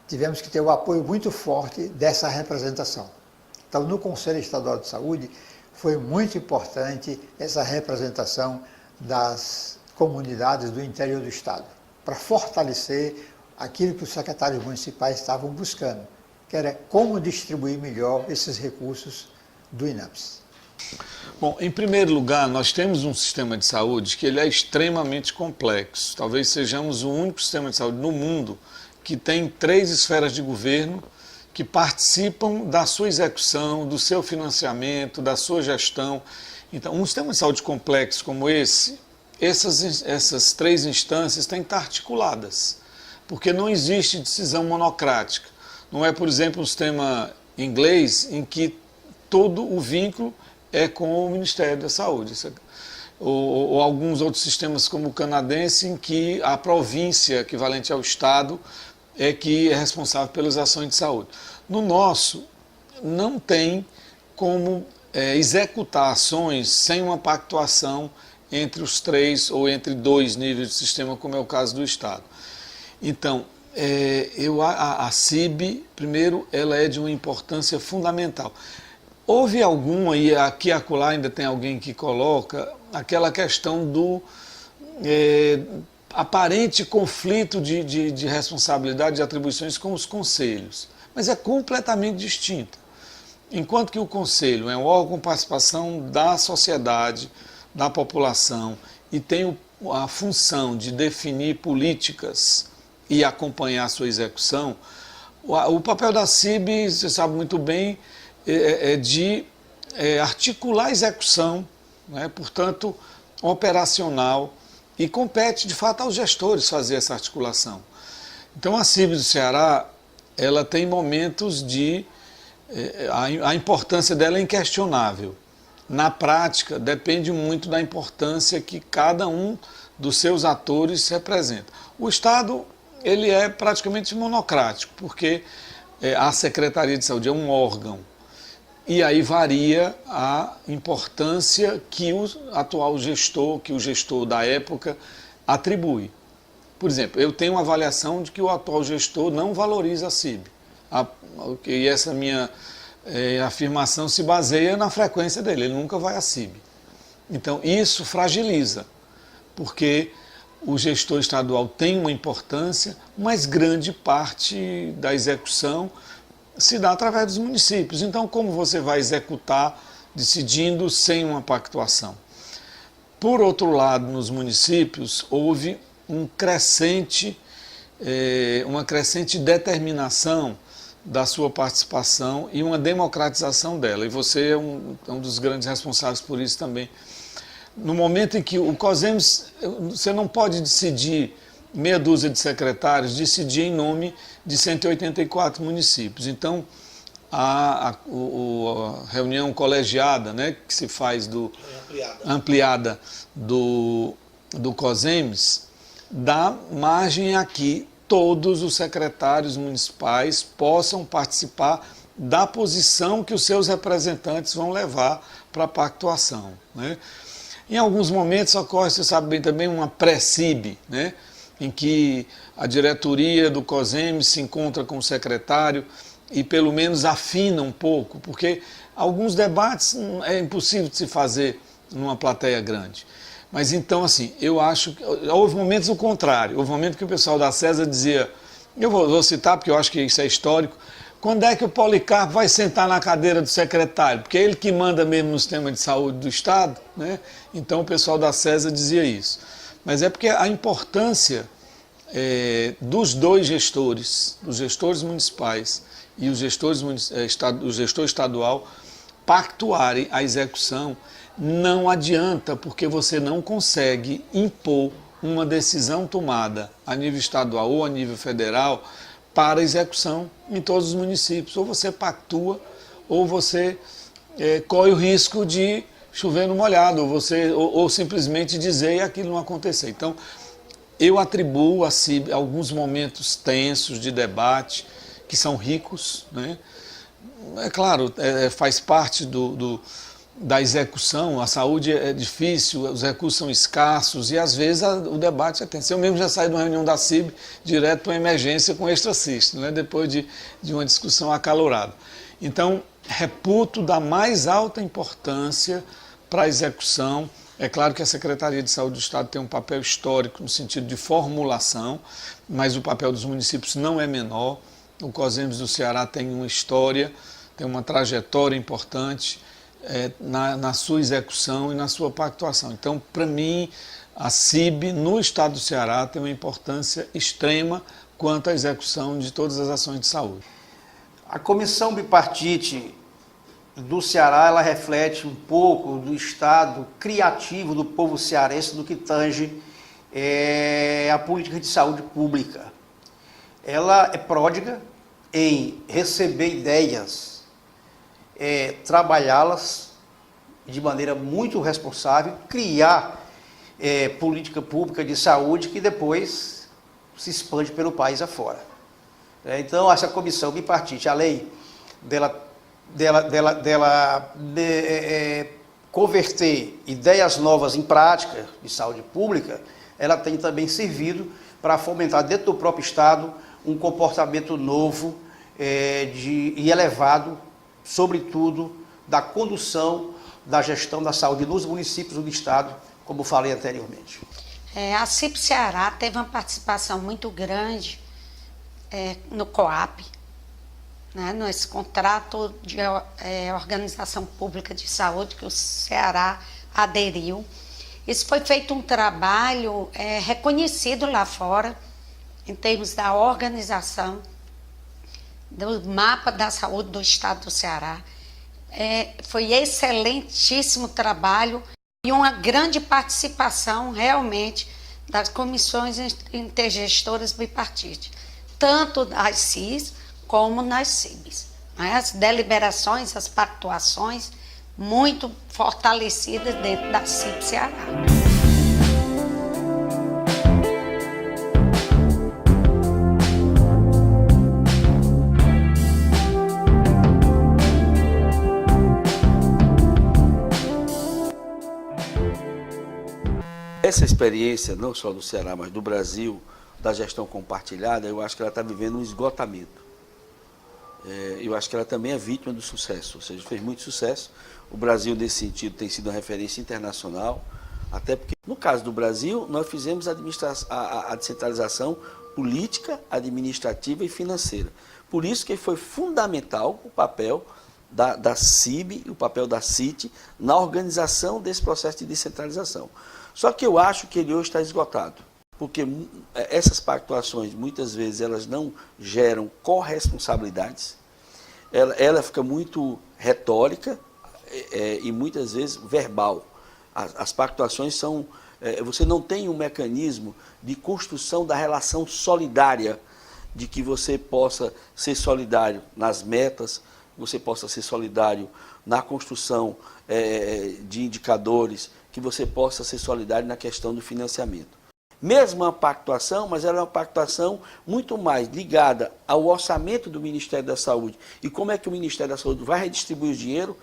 tivemos que ter o apoio muito forte dessa representação. Então, no Conselho Estadual de Saúde, foi muito importante essa representação das comunidades do interior do Estado, para fortalecer aquilo que os secretários municipais estavam buscando, que era como distribuir melhor esses recursos do INAMPS. Bom, em primeiro lugar, nós temos um sistema de saúde que ele é extremamente complexo. Talvez sejamos o único sistema de saúde no mundo que tem 3 esferas de governo que participam da sua execução, do seu financiamento, da sua gestão. Então, um sistema de saúde complexo como essas 3 instâncias têm que estar articuladas, porque não existe decisão monocrática. Não é, por exemplo, um sistema inglês em que todo o vínculo é com o Ministério da Saúde. Ou alguns outros sistemas como o canadense, em que a província, equivalente ao Estado, é que é responsável pelas ações de saúde. No nosso, não tem como executar ações sem uma pactuação entre os 3 ou entre 2 níveis de sistema, como é o caso do Estado. Então, a CIB, primeiro, ela é de uma importância fundamental. Houve alguma, e aqui e acolá ainda tem alguém que coloca, aquela questão do aparente conflito de responsabilidade, de atribuições com os conselhos. Mas é completamente distinto. Enquanto que o conselho é um órgão de participação da sociedade, da população, e tem a função de definir políticas e acompanhar a sua execução, o papel da CIB, você sabe muito bem, é de articular a execução, né? Portanto, operacional, e compete, de fato, aos gestores fazer essa articulação. Então, a CIB do Ceará, ela tem momentos a importância dela é inquestionável. Na prática, depende muito da importância que cada um dos seus atores representa. O Estado, ele é praticamente monocrático, porque a Secretaria de Saúde é um órgão, e aí varia a importância que o atual gestor, que o gestor da época atribui. Por exemplo, eu tenho uma avaliação de que o atual gestor não valoriza a CIB. E essa minha afirmação se baseia na frequência dele, ele nunca vai à CIB. Então, isso fragiliza, porque o gestor estadual tem uma importância, mas grande parte da execução se dá através dos municípios. Então, como você vai executar decidindo sem uma pactuação? Por outro lado, nos municípios, houve uma crescente determinação da sua participação e uma democratização dela. E você é um dos grandes responsáveis por isso também. No momento em que o COSEMS, você não pode decidir, meia dúzia de secretários, decidir em nome de 184 municípios. Então, a reunião colegiada, né, que se faz ampliada do COSEMS, dá margem a que todos os secretários municipais possam participar da posição que os seus representantes vão levar para a pactuação, né? Em alguns momentos ocorre, você sabe bem também, uma pré-CIB, né? Em que a diretoria do COSEMES se encontra com o secretário e pelo menos afina um pouco, porque alguns debates é impossível de se fazer numa plateia grande. Mas então, assim, eu acho que houve momentos o contrário. Houve momentos que o pessoal da CESA dizia, eu vou citar porque eu acho que isso é histórico, quando é que o Policarpo vai sentar na cadeira do secretário? Porque é ele que manda mesmo no sistema de saúde do Estado, né? Então o pessoal da CESA dizia isso. Mas é porque a importância dos dois gestores, os gestores municipais e o gestor estadual, pactuarem a execução, não adianta, porque você não consegue impor uma decisão tomada a nível estadual ou a nível federal para execução em todos os municípios. Ou você pactua, ou você corre o risco de chover no molhado, ou simplesmente dizer e aquilo não acontecer. Então, eu atribuo a CIB alguns momentos tensos de debate, que são ricos, né? É claro, faz parte da execução, a saúde é difícil, os recursos são escassos e às vezes o debate é tenso. Eu mesmo já saí de uma reunião da CIB direto para uma emergência com extraciste, né? Depois de uma discussão acalorada. Então, reputo da mais alta importância para a execução. É claro que a Secretaria de Saúde do Estado tem um papel histórico no sentido de formulação, mas o papel dos municípios não é menor. O COSEMES do Ceará tem uma história, tem uma trajetória importante na sua execução e na sua pactuação. Então, para mim, a CIB no Estado do Ceará tem uma importância extrema quanto à execução de todas as ações de saúde. A comissão bipartite do Ceará, ela reflete um pouco do estado criativo do povo cearense no que tange a política de saúde pública. Ela é pródiga em receber ideias, trabalhá-las de maneira muito responsável, criar política pública de saúde que depois se expande pelo país afora. Então, essa comissão bipartite, além dela converter ideias novas em prática de saúde pública, ela tem também servido para fomentar dentro do próprio Estado um comportamento novo e elevado, sobretudo, da condução da gestão da saúde nos municípios do Estado, como falei anteriormente. A CIB Ceará teve uma participação muito grande no COAP, né, nesse contrato de organização pública de saúde que o Ceará aderiu. Isso foi feito um trabalho reconhecido lá fora, em termos da organização, do mapa da saúde do Estado do Ceará. Foi excelentíssimo trabalho e uma grande participação, realmente, das comissões intergestoras bipartite, tanto das CIS como nas CIBs. As deliberações, as pactuações, muito fortalecidas dentro da CIB Ceará. Essa experiência, não só do Ceará, mas do Brasil, da gestão compartilhada, eu acho que ela está vivendo um esgotamento. Eu acho que ela também é vítima do sucesso, ou seja, fez muito sucesso. O Brasil, nesse sentido, tem sido uma referência internacional, até porque, no caso do Brasil, nós fizemos a descentralização política, administrativa e financeira. Por isso que foi fundamental o papel da CIB e o papel da CIT na organização desse processo de descentralização. Só que eu acho que ele hoje está esgotado, porque essas pactuações, muitas vezes, elas não geram corresponsabilidades, ela fica muito retórica e muitas vezes verbal. As pactuações são... você não tem um mecanismo de construção da relação solidária, de que você possa ser solidário nas metas, você possa ser solidário na construção de indicadores, que você possa ser solidário na questão do financiamento. Mesmo uma pactuação, mas ela é uma pactuação muito mais ligada ao orçamento do Ministério da Saúde e como é que o Ministério da Saúde vai redistribuir o dinheiro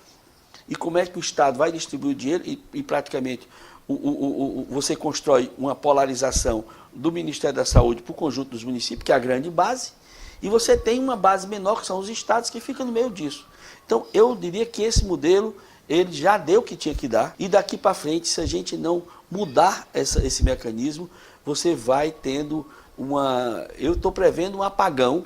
e como é que o Estado vai distribuir o dinheiro e praticamente você constrói uma polarização do Ministério da Saúde para o conjunto dos municípios, que é a grande base, e você tem uma base menor, que são os estados, que ficam no meio disso. Então, eu diria que esse modelo, ele já deu o que tinha que dar, e daqui para frente, se a gente não mudar esse mecanismo, você vai tendo eu estou prevendo um apagão,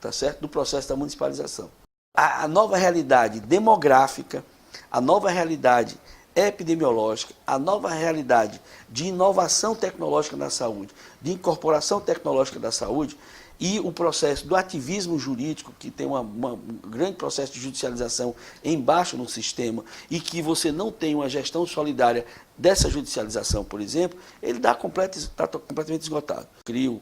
tá certo, do processo da municipalização. A nova realidade demográfica, a nova realidade epidemiológica, a nova realidade de inovação tecnológica na saúde, de incorporação tecnológica da saúde, e o processo do ativismo jurídico, que tem um grande processo de judicialização embaixo no sistema, e que você não tem uma gestão solidária dessa judicialização, por exemplo, ele está completamente esgotado. Crio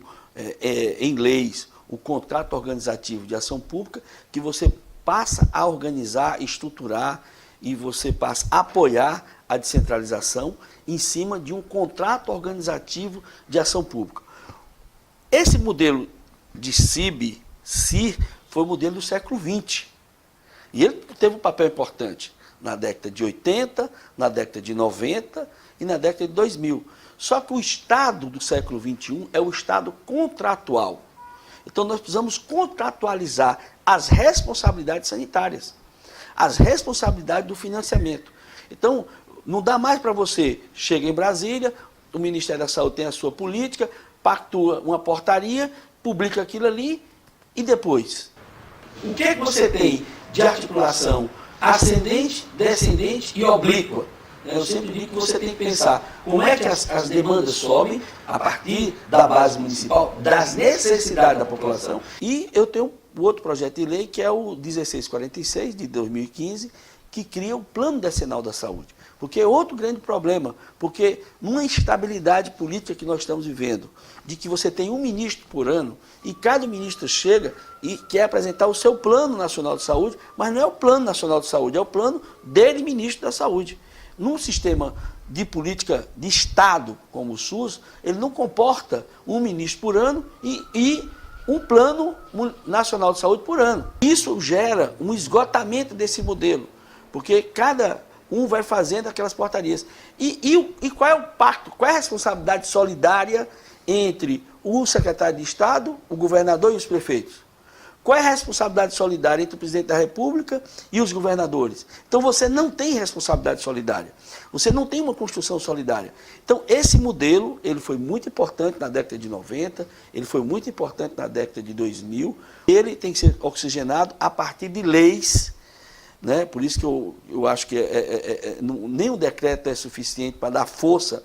em leis o contrato organizativo de ação pública, que você passa a organizar, estruturar, e você passa a apoiar a descentralização em cima de um contrato organizativo de ação pública. Esse modelo de CIR, foi o modelo do século XX. E ele teve um papel importante na década de 80, na década de 90 e na década de 2000. Só que o Estado do século XXI é o Estado contratual. Então nós precisamos contratualizar as responsabilidades sanitárias, as responsabilidades do financiamento. Então, não dá mais para você chegar em Brasília, o Ministério da Saúde tem a sua política, pactua uma portaria, publica aquilo ali, e depois? O que é que você tem de articulação ascendente, descendente e oblíqua? Eu sempre digo que você tem que pensar como é que as demandas sobem a partir da base municipal, das necessidades da população. E eu tenho o outro projeto de lei, que é o 1646, de 2015, que cria o Plano Decenal da Saúde. Porque é outro grande problema, porque numa instabilidade política que nós estamos vivendo, de que você tem um ministro por ano, e cada ministro chega e quer apresentar o seu Plano Nacional de Saúde, mas não é o Plano Nacional de Saúde, é o plano dele, ministro da Saúde. Num sistema de política de Estado, como o SUS, ele não comporta um ministro por ano e um plano nacional de saúde por ano. Isso gera um esgotamento desse modelo, porque cada um vai fazendo aquelas portarias. E qual é o pacto, qual é a responsabilidade solidária entre o secretário de Estado, o governador e os prefeitos? Qual é a responsabilidade solidária entre o presidente da República e os governadores? Então você não tem responsabilidade solidária, você não tem uma construção solidária. Então esse modelo, ele foi muito importante na década de 90, ele foi muito importante na década de 2000, ele tem que ser oxigenado a partir de leis, né? Por isso que eu acho que nem o decreto é suficiente para dar força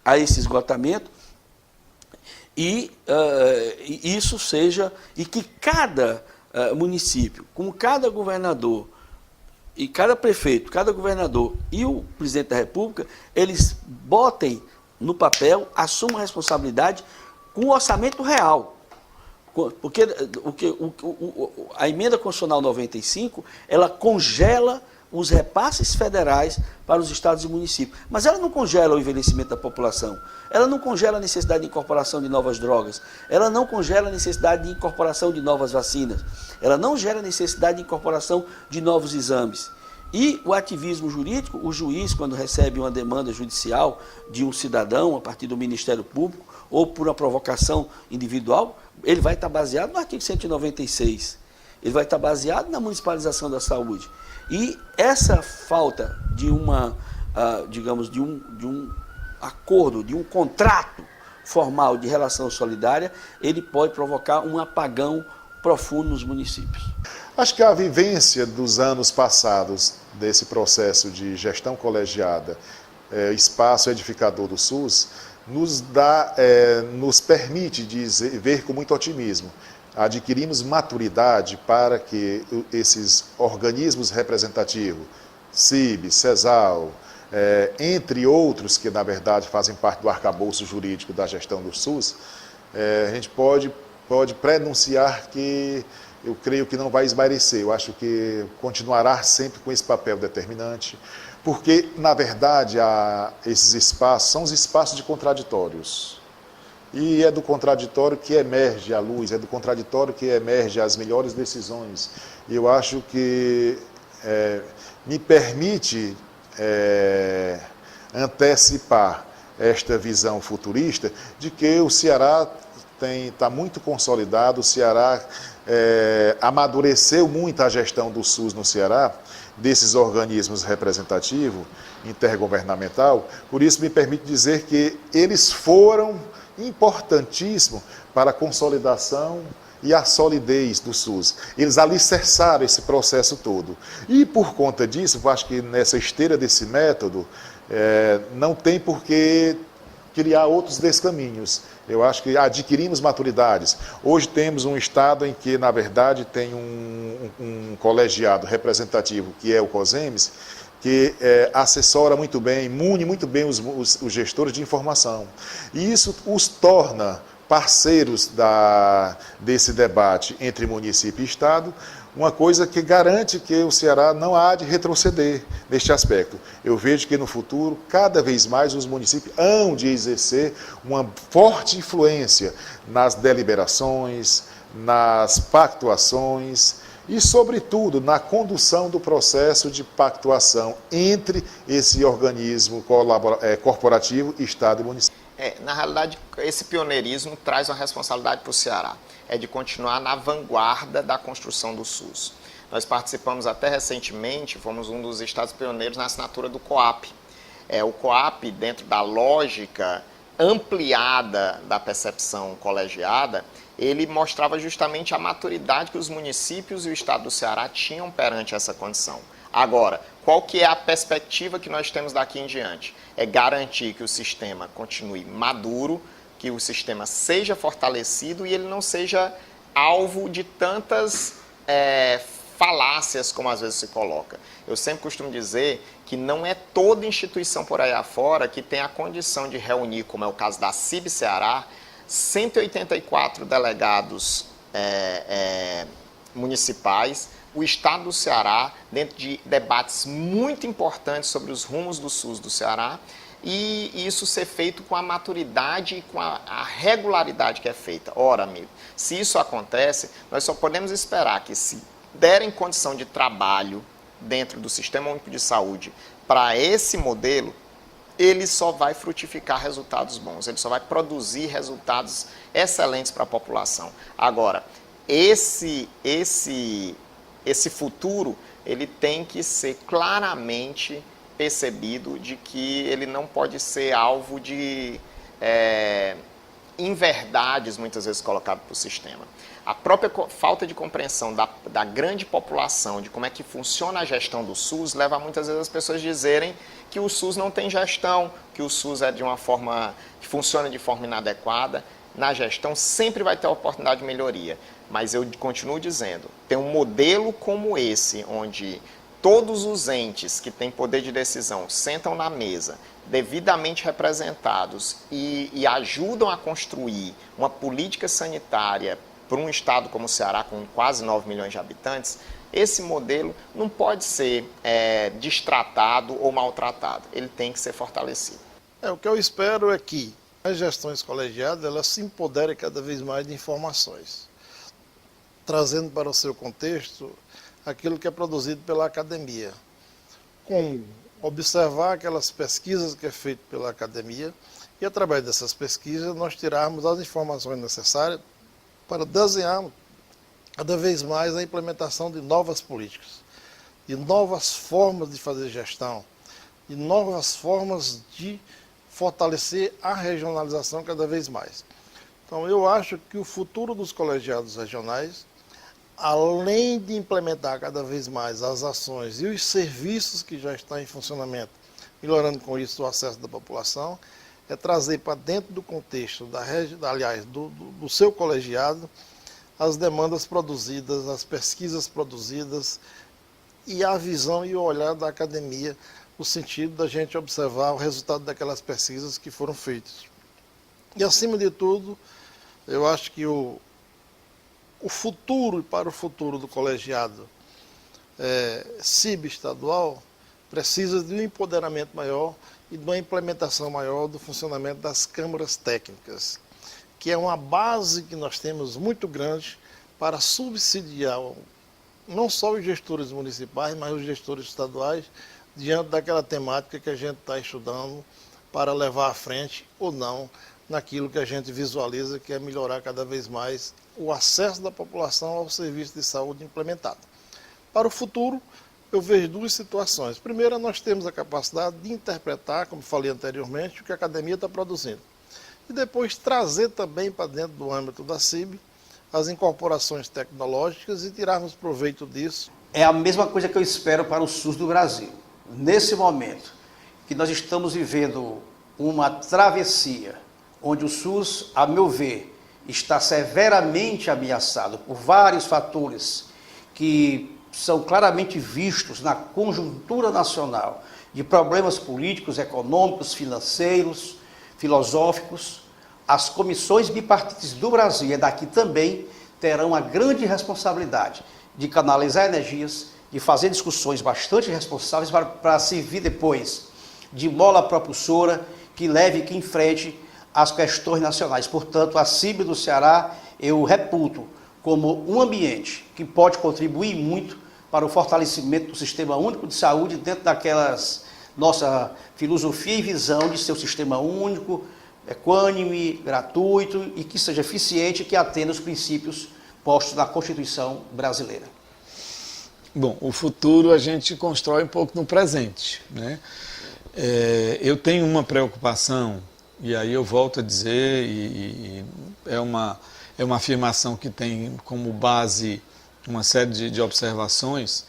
a esse esgotamento, e isso seja, e que cada município, como cada governador, e cada prefeito, cada governador e o presidente da República, eles botem no papel, assumam a responsabilidade com o orçamento real. Porque a emenda constitucional 95, ela congela os repasses federais para os estados e municípios. Mas ela não congela o envelhecimento da população, ela não congela a necessidade de incorporação de novas drogas, ela não congela a necessidade de incorporação de novas vacinas, ela não gera a necessidade de incorporação de novos exames. E o ativismo jurídico, o juiz, quando recebe uma demanda judicial de um cidadão a partir do Ministério Público ou por uma provocação individual, ele vai estar baseado no artigo 196, ele vai estar baseado na municipalização da saúde. E essa falta de digamos, de um acordo, de um contrato formal de relação solidária, ele pode provocar um apagão profundo nos municípios. Acho que a vivência dos anos passados desse processo de gestão colegiada, espaço edificador do SUS, nos permite ver com muito otimismo. Adquirimos maturidade para que esses organismos representativos, CIB, CESAL, entre outros que, na verdade, fazem parte do arcabouço jurídico da gestão do SUS, a gente pode prenunciar que eu creio que não vai esmaecer. Eu acho que continuará sempre com esse papel determinante, porque, na verdade, esses espaços são os espaços de contraditórios. E é do contraditório que emerge a luz, é do contraditório que emerge as melhores decisões. E eu acho que me permite antecipar esta visão futurista de que o Ceará está muito consolidado, o Ceará amadureceu muito a gestão do SUS no Ceará, desses organismos representativos, intergovernamental, por isso me permite dizer que eles foram importantíssimos para a consolidação e a solidez do SUS. Eles alicerçaram esse processo todo. E por conta disso, eu acho que nessa esteira desse método, não tem por que criar outros descaminhos. Eu acho que adquirimos maturidades. Hoje temos um Estado em que, na verdade, tem um colegiado representativo, que é o COSEMES, que assessora muito bem, mune muito bem os gestores de informação. E isso os torna parceiros desse debate entre município e Estado, uma coisa que garante que o Ceará não há de retroceder neste aspecto. Eu vejo que no futuro, cada vez mais, os municípios hão de exercer uma forte influência nas deliberações, nas pactuações e, sobretudo, na condução do processo de pactuação entre esse organismo corporativo, Estado e município. Na realidade, esse pioneirismo traz uma responsabilidade para o Ceará. É de continuar na vanguarda da construção do SUS. Nós participamos até recentemente, fomos um dos estados pioneiros na assinatura do COAP. O COAP, dentro da lógica ampliada da percepção colegiada, ele mostrava justamente a maturidade que os municípios e o estado do Ceará tinham perante essa condição. Agora, qual que é a perspectiva que nós temos daqui em diante? É garantir que o sistema continue maduro, que o sistema seja fortalecido e ele não seja alvo de tantas falácias como às vezes se coloca. Eu sempre costumo dizer que não é toda instituição por aí afora que tem a condição de reunir, como é o caso da CIB Ceará, 184 delegados municipais, o Estado do Ceará, dentro de debates muito importantes sobre os rumos do SUS do Ceará, e isso ser feito com a maturidade e com a regularidade que é feita. Ora, amigo, se isso acontece, nós só podemos esperar que, se derem condição de trabalho dentro do Sistema Único de Saúde para esse modelo, ele só vai frutificar resultados bons, ele só vai produzir resultados excelentes para a população. Agora, esse futuro, ele tem que ser claramente percebido de que ele não pode ser alvo de inverdades, muitas vezes, colocadas para o sistema. A própria falta de compreensão da grande população de como é que funciona a gestão do SUS leva muitas vezes as pessoas a dizerem que o SUS não tem gestão, que o SUS é de uma forma que funciona de forma inadequada. Na gestão sempre vai ter a oportunidade de melhoria, mas eu continuo dizendo, tem um modelo como esse, onde todos os entes que têm poder de decisão sentam na mesa, devidamente representados e ajudam a construir uma política sanitária para um estado como o Ceará, com quase 9 milhões de habitantes, esse modelo não pode ser destratado ou maltratado. Ele tem que ser fortalecido. O que eu espero é que as gestões colegiadas elas se empoderem cada vez mais de informações, trazendo para o seu contexto aquilo que é produzido pela academia, com observar aquelas pesquisas que é feito pela academia e, através dessas pesquisas, nós tirarmos as informações necessárias para desenharmos cada vez mais a implementação de novas políticas, de novas formas de fazer gestão, de novas formas de fortalecer a regionalização cada vez mais. Então, eu acho que o futuro dos colegiados regionais, além de implementar cada vez mais as ações e os serviços que já estão em funcionamento, melhorando com isso o acesso da população, é trazer para dentro do contexto, do seu colegiado, as demandas produzidas, as pesquisas produzidas e a visão e o olhar da academia, no sentido da gente observar o resultado daquelas pesquisas que foram feitas. E, acima de tudo, eu acho que o futuro, para o futuro do colegiado CIB estadual, precisa de um empoderamento maior e de uma implementação maior do funcionamento das câmaras técnicas, que é uma base que nós temos muito grande para subsidiar não só os gestores municipais, mas os gestores estaduais, diante daquela temática que a gente está estudando para levar à frente ou não naquilo que a gente visualiza, que é melhorar cada vez mais o acesso da população ao serviço de saúde implementado. Para o futuro, eu vejo duas situações. Primeiro, nós temos a capacidade de interpretar, como falei anteriormente, o que a academia está produzindo. E depois trazer também para dentro do âmbito da CIB as incorporações tecnológicas e tirarmos proveito disso. É a mesma coisa que eu espero para o SUS do Brasil. Nesse momento que nós estamos vivendo uma travessia, onde o SUS, a meu ver, está severamente ameaçado por vários fatores que são claramente vistos na conjuntura nacional de problemas políticos, econômicos, financeiros, filosóficos, as comissões bipartites do Brasil e daqui também terão a grande responsabilidade de canalizar energias, de fazer discussões bastante responsáveis para servir depois de mola propulsora que leve, que enfrente as questões nacionais. Portanto, a CIB do Ceará eu reputo como um ambiente que pode contribuir muito para o fortalecimento do Sistema Único de Saúde dentro daquelas nossa filosofia e visão de ser um sistema único, equânime, gratuito e que seja eficiente e que atenda os princípios postos na Constituição brasileira. Bom, o futuro a gente constrói um pouco no presente, né? Eu tenho uma preocupação, e aí eu volto a dizer, e é uma afirmação que tem como base uma série de observações,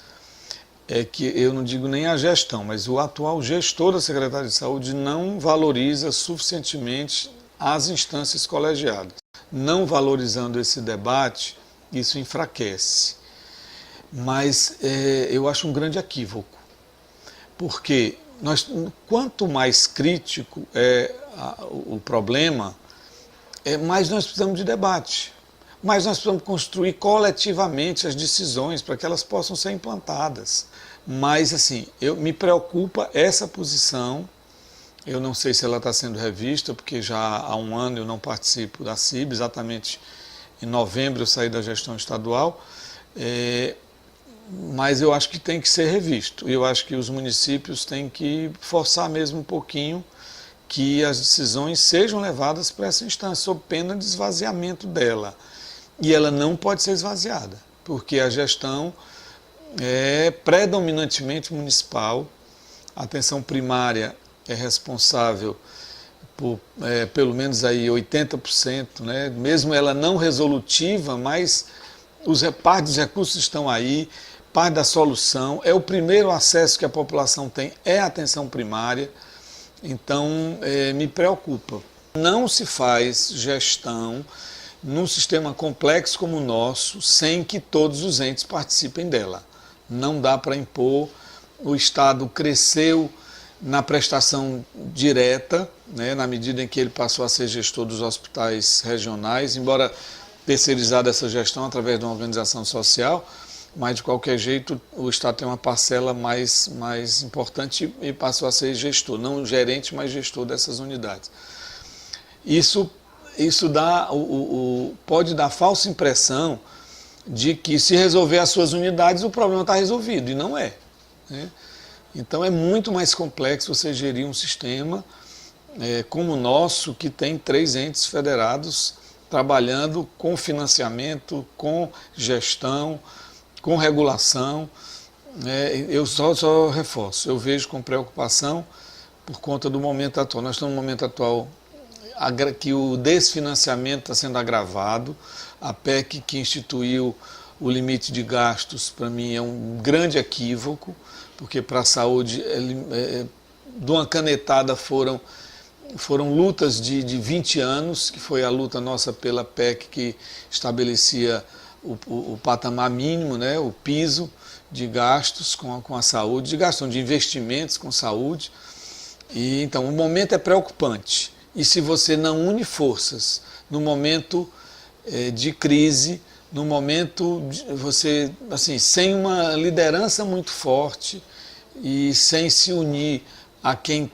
é que eu não digo nem a gestão, mas o atual gestor da Secretaria de Saúde não valoriza suficientemente as instâncias colegiadas. Não valorizando esse debate, isso enfraquece. Mas eu acho um grande equívoco, porque quanto mais crítico é o problema, mais nós precisamos de debate, mais nós precisamos construir coletivamente as decisões para que elas possam ser implantadas. Mas, assim, me preocupa essa posição, eu não sei se ela está sendo revista, porque já há um ano eu não participo da CIB, exatamente em novembro eu saí da gestão estadual, mas eu acho que tem que ser revisto. Eu acho que os municípios têm que forçar mesmo um pouquinho que as decisões sejam levadas para essa instância, sob pena de esvaziamento dela. E ela não pode ser esvaziada, porque a gestão é predominantemente municipal, a atenção primária é responsável por pelo menos aí 80%, né? Mesmo ela não resolutiva, mas parte dos recursos estão aí, parte da solução, é o primeiro acesso que a população tem, é a atenção primária, então me preocupa. Não se faz gestão num sistema complexo como o nosso, sem que todos os entes participem dela. Não dá para impor, o Estado cresceu na prestação direta, né, na medida em que ele passou a ser gestor dos hospitais regionais, embora terceirizada essa gestão através de uma organização social, mas de qualquer jeito o Estado tem uma parcela mais importante e passou a ser gestor, não gerente, mas gestor dessas unidades. Isso pode dar falsa impressão de que se resolver as suas unidades o problema está resolvido, e não é, né? Então é muito mais complexo você gerir um sistema como o nosso, que tem 3 entes federados trabalhando com financiamento, com gestão, com regulação. Eu só reforço, eu vejo com preocupação por conta do momento atual. Nós estamos no momento atual que o desfinanciamento está sendo agravado, a PEC que instituiu o limite de gastos, para mim, é um grande equívoco, porque para a saúde, de uma canetada foram lutas de 20 anos, que foi a luta nossa pela PEC que estabelecia o patamar mínimo, né, o piso de gastos com a saúde, de gastos de investimentos com saúde. E, então, o momento é preocupante. E se você não une forças no momento de crise, no momento você, assim, sem uma liderança muito forte e sem se unir a quem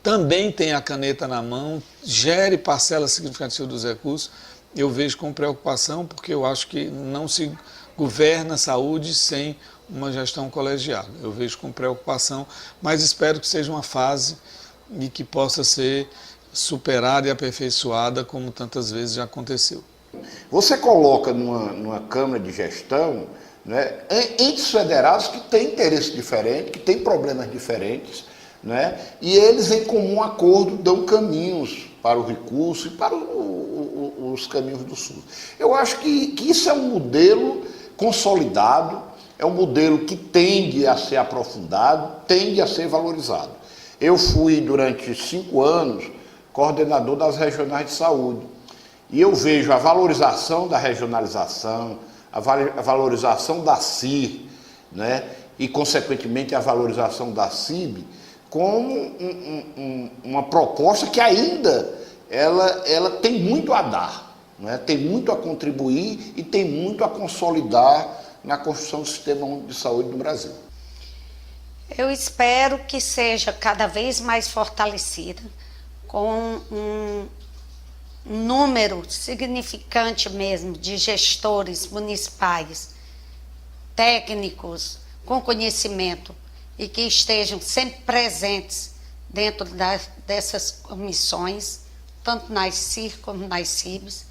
também tem a caneta na mão, gere parcela significativa dos recursos, eu vejo com preocupação, porque eu acho que não se governa a saúde sem uma gestão colegiada. Eu vejo com preocupação, mas espero que seja uma fase e que possa ser superada e aperfeiçoada como tantas vezes já aconteceu. Você coloca numa Câmara de Gestão, né, entes federados que têm interesses diferentes, que têm problemas diferentes, né, e eles em comum acordo dão caminhos para o recurso e para os caminhos do SUS. Eu acho que isso é um modelo consolidado, é um modelo que tende a ser aprofundado, tende a ser valorizado. Eu fui, durante 5 anos, coordenador das regionais de saúde. E eu vejo a valorização da regionalização, a valorização da CIR, né, e, consequentemente, a valorização da CIB, como uma proposta que ainda ela tem muito a dar, né, tem muito a contribuir e tem muito a consolidar na construção do Sistema Único de Saúde no Brasil. Eu espero que seja cada vez mais fortalecida, com um número significante mesmo de gestores municipais, técnicos, com conhecimento e que estejam sempre presentes dentro dessas comissões, tanto nas CIR como nas CIBs,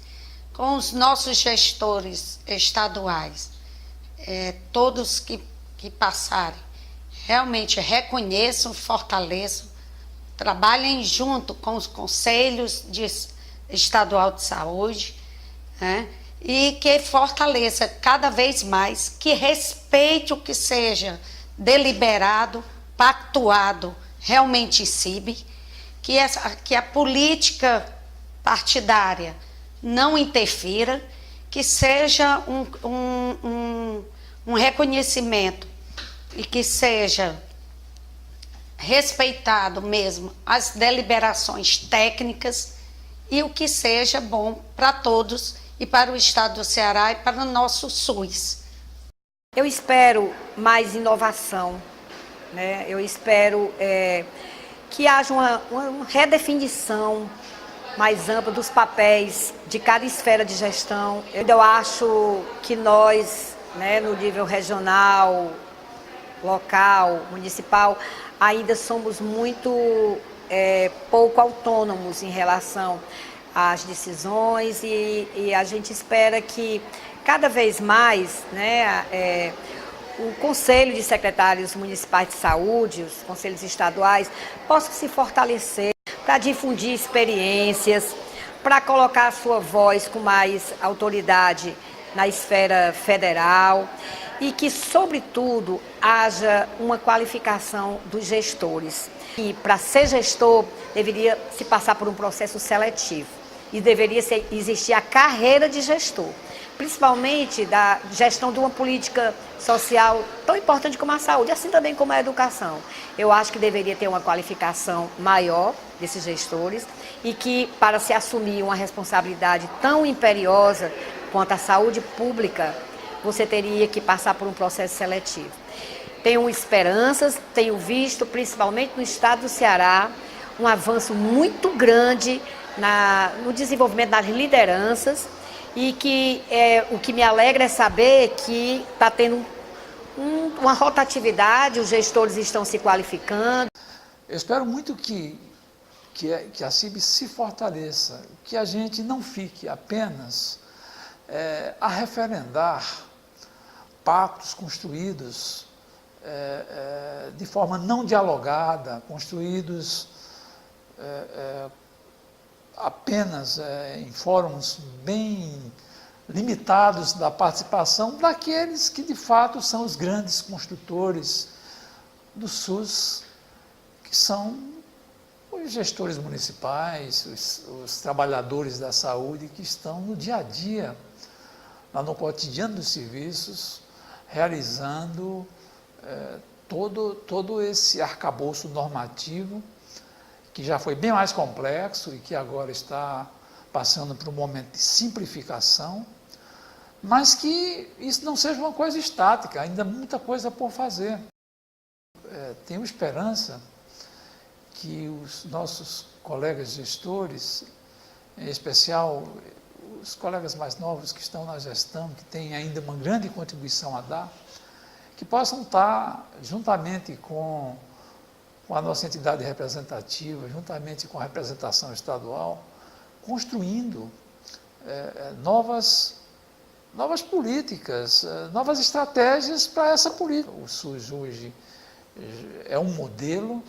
com os nossos gestores estaduais, todos que passarem, realmente reconheçam, fortaleçam, trabalhem junto com os conselhos estadual de saúde, né, e que fortaleça cada vez mais, que respeite o que seja deliberado, pactuado realmente em CIB, que a política partidária não interfira, que seja um reconhecimento e que seja respeitado mesmo as deliberações técnicas e o que seja bom para todos e para o Estado do Ceará e para o nosso SUS. Eu espero mais inovação, né? Eu espero que haja uma redefinição mais ampla dos papéis de cada esfera de gestão. Eu acho que nós, né, no nível regional, local, municipal, ainda somos muito pouco autônomos em relação às decisões e a gente espera que cada vez mais, né, o Conselho de Secretários Municipais de Saúde, os conselhos estaduais, possam se fortalecer para difundir experiências, para colocar a sua voz com mais autoridade na esfera federal e que, sobretudo, haja uma qualificação dos gestores. E para ser gestor, deveria se passar por um processo seletivo e deveria existir a carreira de gestor, principalmente da gestão de uma política social tão importante como a saúde, assim também como a educação. Eu acho que deveria ter uma qualificação maior desses gestores e que, para se assumir uma responsabilidade tão imperiosa quanto a saúde pública, você teria que passar por um processo seletivo. Tenho esperanças, tenho visto, principalmente no estado do Ceará, um avanço muito grande no desenvolvimento das lideranças e que o que me alegra é saber que está tendo uma rotatividade, os gestores estão se qualificando. Eu espero muito que a CIB se fortaleça, que a gente não fique apenas a referendar pactos construídos de forma não dialogada, construídos apenas em fóruns bem limitados da participação daqueles que de fato são os grandes construtores do SUS, que são os gestores municipais, os trabalhadores da saúde que estão no dia a dia, lá no cotidiano dos serviços, realizando todo esse arcabouço normativo que já foi bem mais complexo e que agora está passando por um momento de simplificação, mas que isso não seja uma coisa estática, ainda muita coisa por fazer. Tenho esperança que os nossos colegas gestores, em especial os colegas mais novos que estão na gestão, que têm ainda uma grande contribuição a dar, que possam estar, juntamente com a nossa entidade representativa, juntamente com a representação estadual, construindo novas políticas, novas estratégias para essa política. O SUS hoje é um modelo,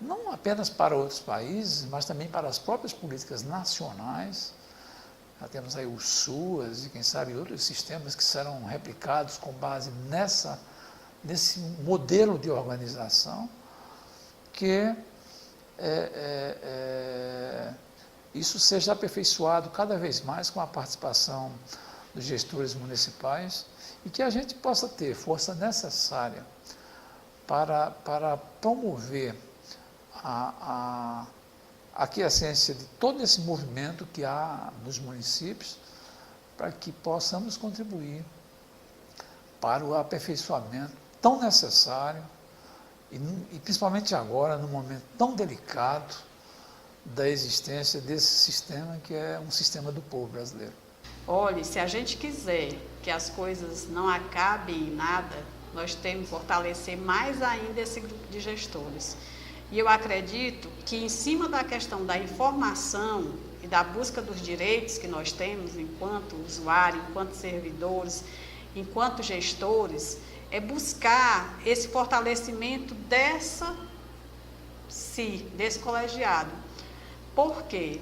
não apenas para outros países, mas também para as próprias políticas nacionais. Já temos aí o SUAS e, quem sabe, outros sistemas que serão replicados com base nesse modelo de organização, que isso seja aperfeiçoado cada vez mais com a participação dos gestores municipais e que a gente possa ter força necessária para promover a aquiescência de todo esse movimento que há nos municípios, para que possamos contribuir para o aperfeiçoamento tão necessário e principalmente agora, num momento tão delicado da existência desse sistema, que é um sistema do povo brasileiro. Olhe, se a gente quiser que as coisas não acabem em nada, nós temos que fortalecer mais ainda esse grupo de gestores. E eu acredito que, em cima da questão da informação e da busca dos direitos que nós temos enquanto usuário, enquanto servidores, enquanto gestores, é buscar esse fortalecimento desse colegiado. Por quê?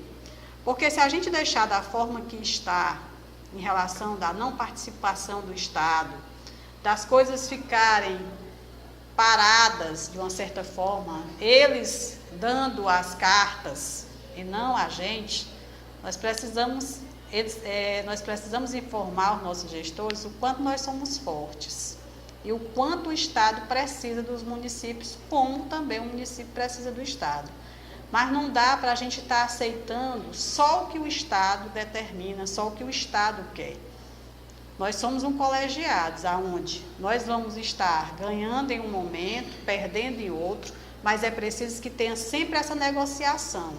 Porque se a gente deixar da forma que está, em relação da não participação do Estado, das coisas ficarem paradas de uma certa forma, eles dando as cartas e não a gente, nós precisamos informar os nossos gestores o quanto nós somos fortes e o quanto o Estado precisa dos municípios, como também o município precisa do Estado. Mas não dá para a gente estar aceitando só o que o Estado determina, só o que o Estado quer. Nós somos um colegiado, onde nós vamos estar ganhando em um momento, perdendo em outro, mas é preciso que tenha sempre essa negociação.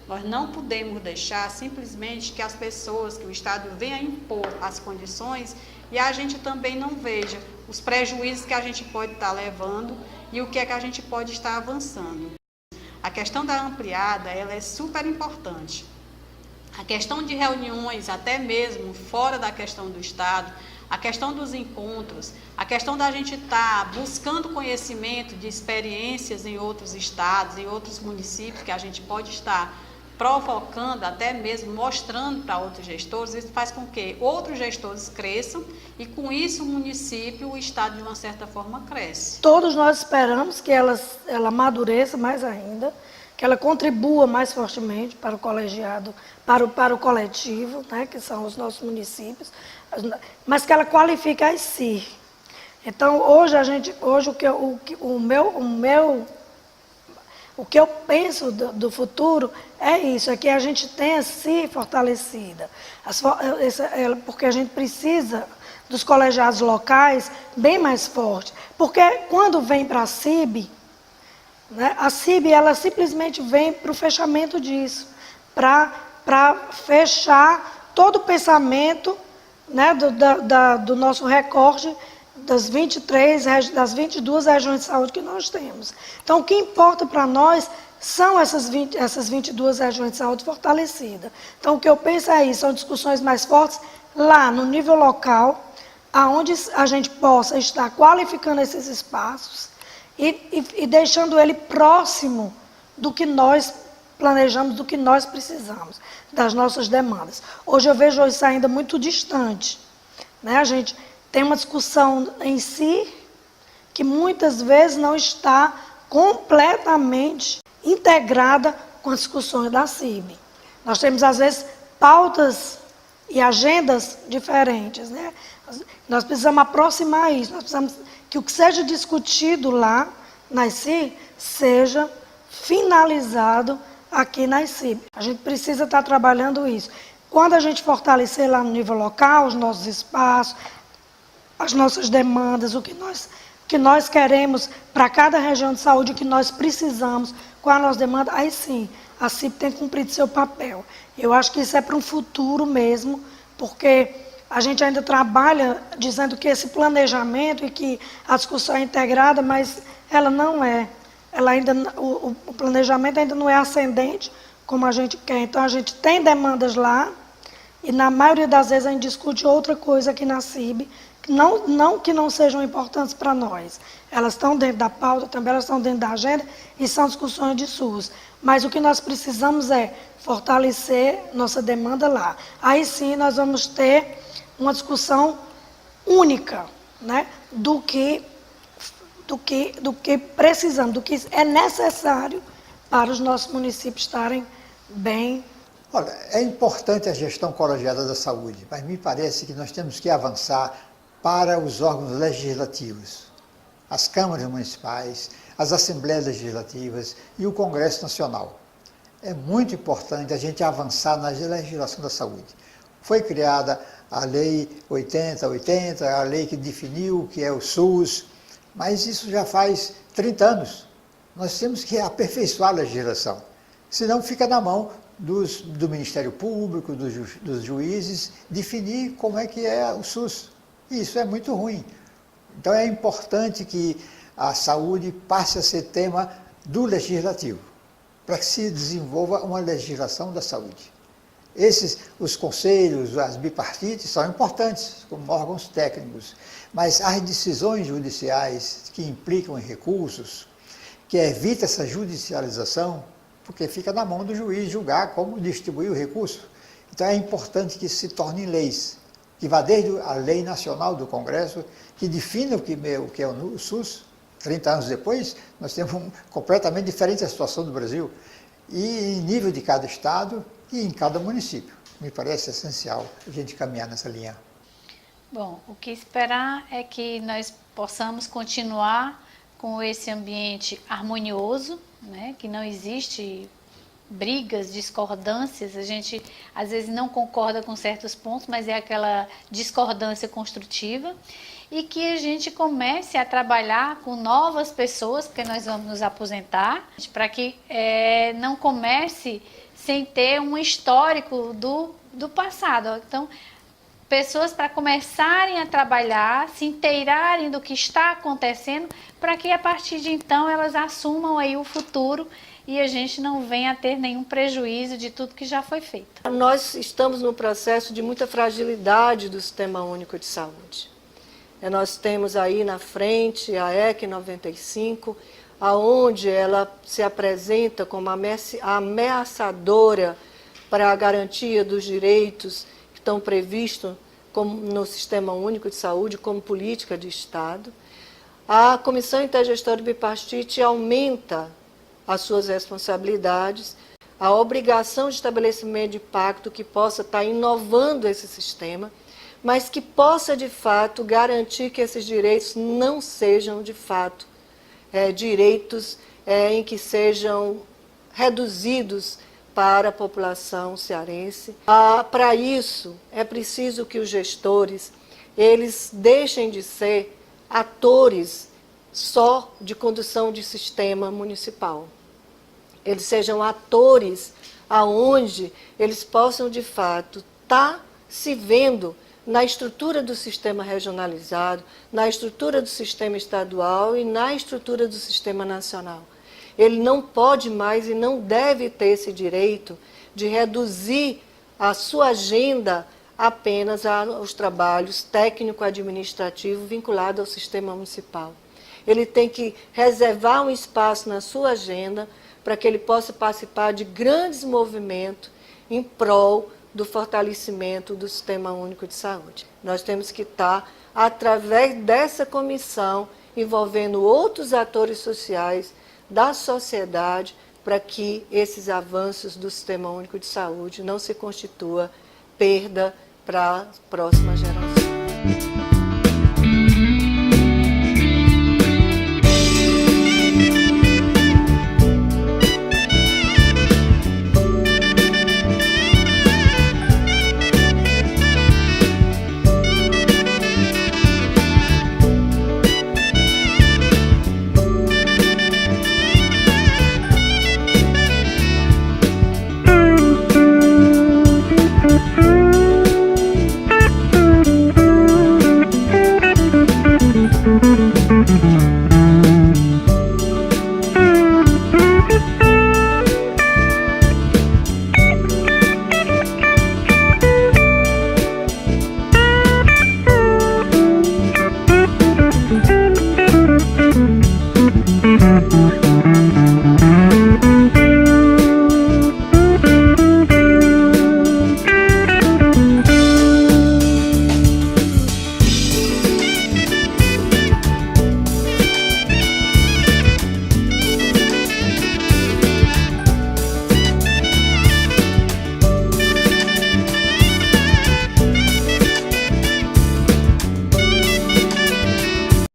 Nós não podemos deixar simplesmente que as pessoas, que o Estado venha impor as condições e a gente também não veja os prejuízos que a gente pode estar levando e o que é que a gente pode estar avançando. A questão da ampliada, ela é super importante. A questão de reuniões, até mesmo fora da questão do Estado, a questão dos encontros, a questão da gente estar buscando conhecimento de experiências em outros estados, em outros municípios, que a gente pode estar provocando, até mesmo mostrando para outros gestores, isso faz com que outros gestores cresçam e, com isso, o município, o Estado, de uma certa forma, cresce. Todos nós esperamos que ela amadureça mais ainda, que ela contribua mais fortemente para o colegiado, para o coletivo, né, que são os nossos municípios, mas que ela qualifique a si. Então, hoje o que eu penso do futuro é isso, é que a gente tenha se fortalecida, porque a gente precisa dos colegiados locais bem mais fortes, porque quando vem para a CIB, né, a CIB ela simplesmente vem para o fechamento disso, para fechar todo o pensamento, né, do nosso recorte das 22 regiões de saúde que nós temos. Então, o que importa para nós são essas 22 regiões de saúde fortalecidas. Então, o que eu penso é isso, são discussões mais fortes lá no nível local, aonde a gente possa estar qualificando esses espaços e deixando ele próximo do que nós planejamos, do que nós precisamos, das nossas demandas. Hoje eu vejo isso ainda muito distante, né? A gente tem uma discussão em si que muitas vezes não está completamente integrada com as discussões da CIB. Nós temos, às vezes, pautas e agendas diferentes, né? Nós precisamos aproximar isso, nós precisamos que o que seja discutido lá na CIB seja finalizado aqui na CIB. A gente precisa estar trabalhando isso. Quando a gente fortalecer lá no nível local, os nossos espaços, as nossas demandas, o que nós queremos para cada região de saúde, o que nós precisamos, qual a nossa demanda, aí sim, a CIB tem cumprido seu papel. Eu acho que isso é para um futuro mesmo, porque A gente ainda trabalha dizendo que esse planejamento e que a discussão é integrada, mas ela não é. Ela ainda, o planejamento ainda não é ascendente como a gente quer. Então, a gente tem demandas lá e, na maioria das vezes, a gente discute outra coisa aqui na CIB, não que não sejam importantes para nós. Elas estão dentro da pauta, também elas estão dentro da agenda e são discussões de SUS. Mas o que nós precisamos é fortalecer nossa demanda lá. Aí sim nós vamos ter uma discussão única, né, do que precisamos, do que é necessário para os nossos municípios estarem bem. Olha, é importante a gestão colegiada da saúde, mas me parece que nós temos que avançar para os órgãos legislativos, as câmaras municipais, as assembleias legislativas e o Congresso Nacional. É muito importante a gente avançar na legislação da saúde. Foi criada a Lei 8080, a lei que definiu o que é o SUS, mas isso já faz 30 anos. Nós temos que aperfeiçoar a legislação, senão fica na mão do Ministério Público, dos juízes, definir como é que é o SUS. E isso é muito ruim. Então é importante que a saúde passe a ser tema do legislativo, para que se desenvolva uma legislação da saúde. Os conselhos, as bipartites são importantes como órgãos técnicos, mas as decisões judiciais que implicam em recursos, que evita essa judicialização, porque fica na mão do juiz julgar como distribuir o recurso. Então é importante que se tornem leis, que vá desde a lei nacional do Congresso, que defina o que é o SUS. 30 anos depois, nós temos completamente diferente a situação do Brasil, e em nível de cada estado e em cada município. Me parece essencial a gente caminhar nessa linha. Bom, o que esperar é que nós possamos continuar com esse ambiente harmonioso, né, que não existe brigas, discordâncias, a gente às vezes não concorda com certos pontos, mas é aquela discordância construtiva, e que a gente comece a trabalhar com novas pessoas, porque nós vamos nos aposentar, para que não comece sem ter um histórico do passado. Então, pessoas para começarem a trabalhar, se inteirarem do que está acontecendo, para que a partir de então elas assumam aí o futuro e a gente não venha a ter nenhum prejuízo de tudo que já foi feito. Nós estamos num processo de muita fragilidade do Sistema Único de Saúde. Nós temos aí na frente a EC 95, aonde ela se apresenta como ameaçadora para a garantia dos direitos que estão previstos no Sistema Único de Saúde como política de Estado. A Comissão Intergestora Bipartite aumenta as suas responsabilidades, a obrigação de estabelecimento de pacto que possa estar inovando esse sistema, mas que possa, de fato, garantir que esses direitos não sejam, de fato, direitos em que sejam reduzidos para a população cearense. Para isso, é preciso que os gestores eles deixem de ser atores só de condução de sistema municipal. Eles sejam atores aonde eles possam, de fato, estar se vendo na estrutura do sistema regionalizado, na estrutura do sistema estadual e na estrutura do sistema nacional. Ele não pode mais e não deve ter esse direito de reduzir a sua agenda apenas aos trabalhos técnico-administrativos vinculados ao sistema municipal. Ele tem que reservar um espaço na sua agenda para que ele possa participar de grandes movimentos em prol do fortalecimento do Sistema Único de Saúde. Nós temos que estar, através dessa comissão, envolvendo outros atores sociais da sociedade, para que esses avanços do Sistema Único de Saúde não se constitua perda para a próxima geração.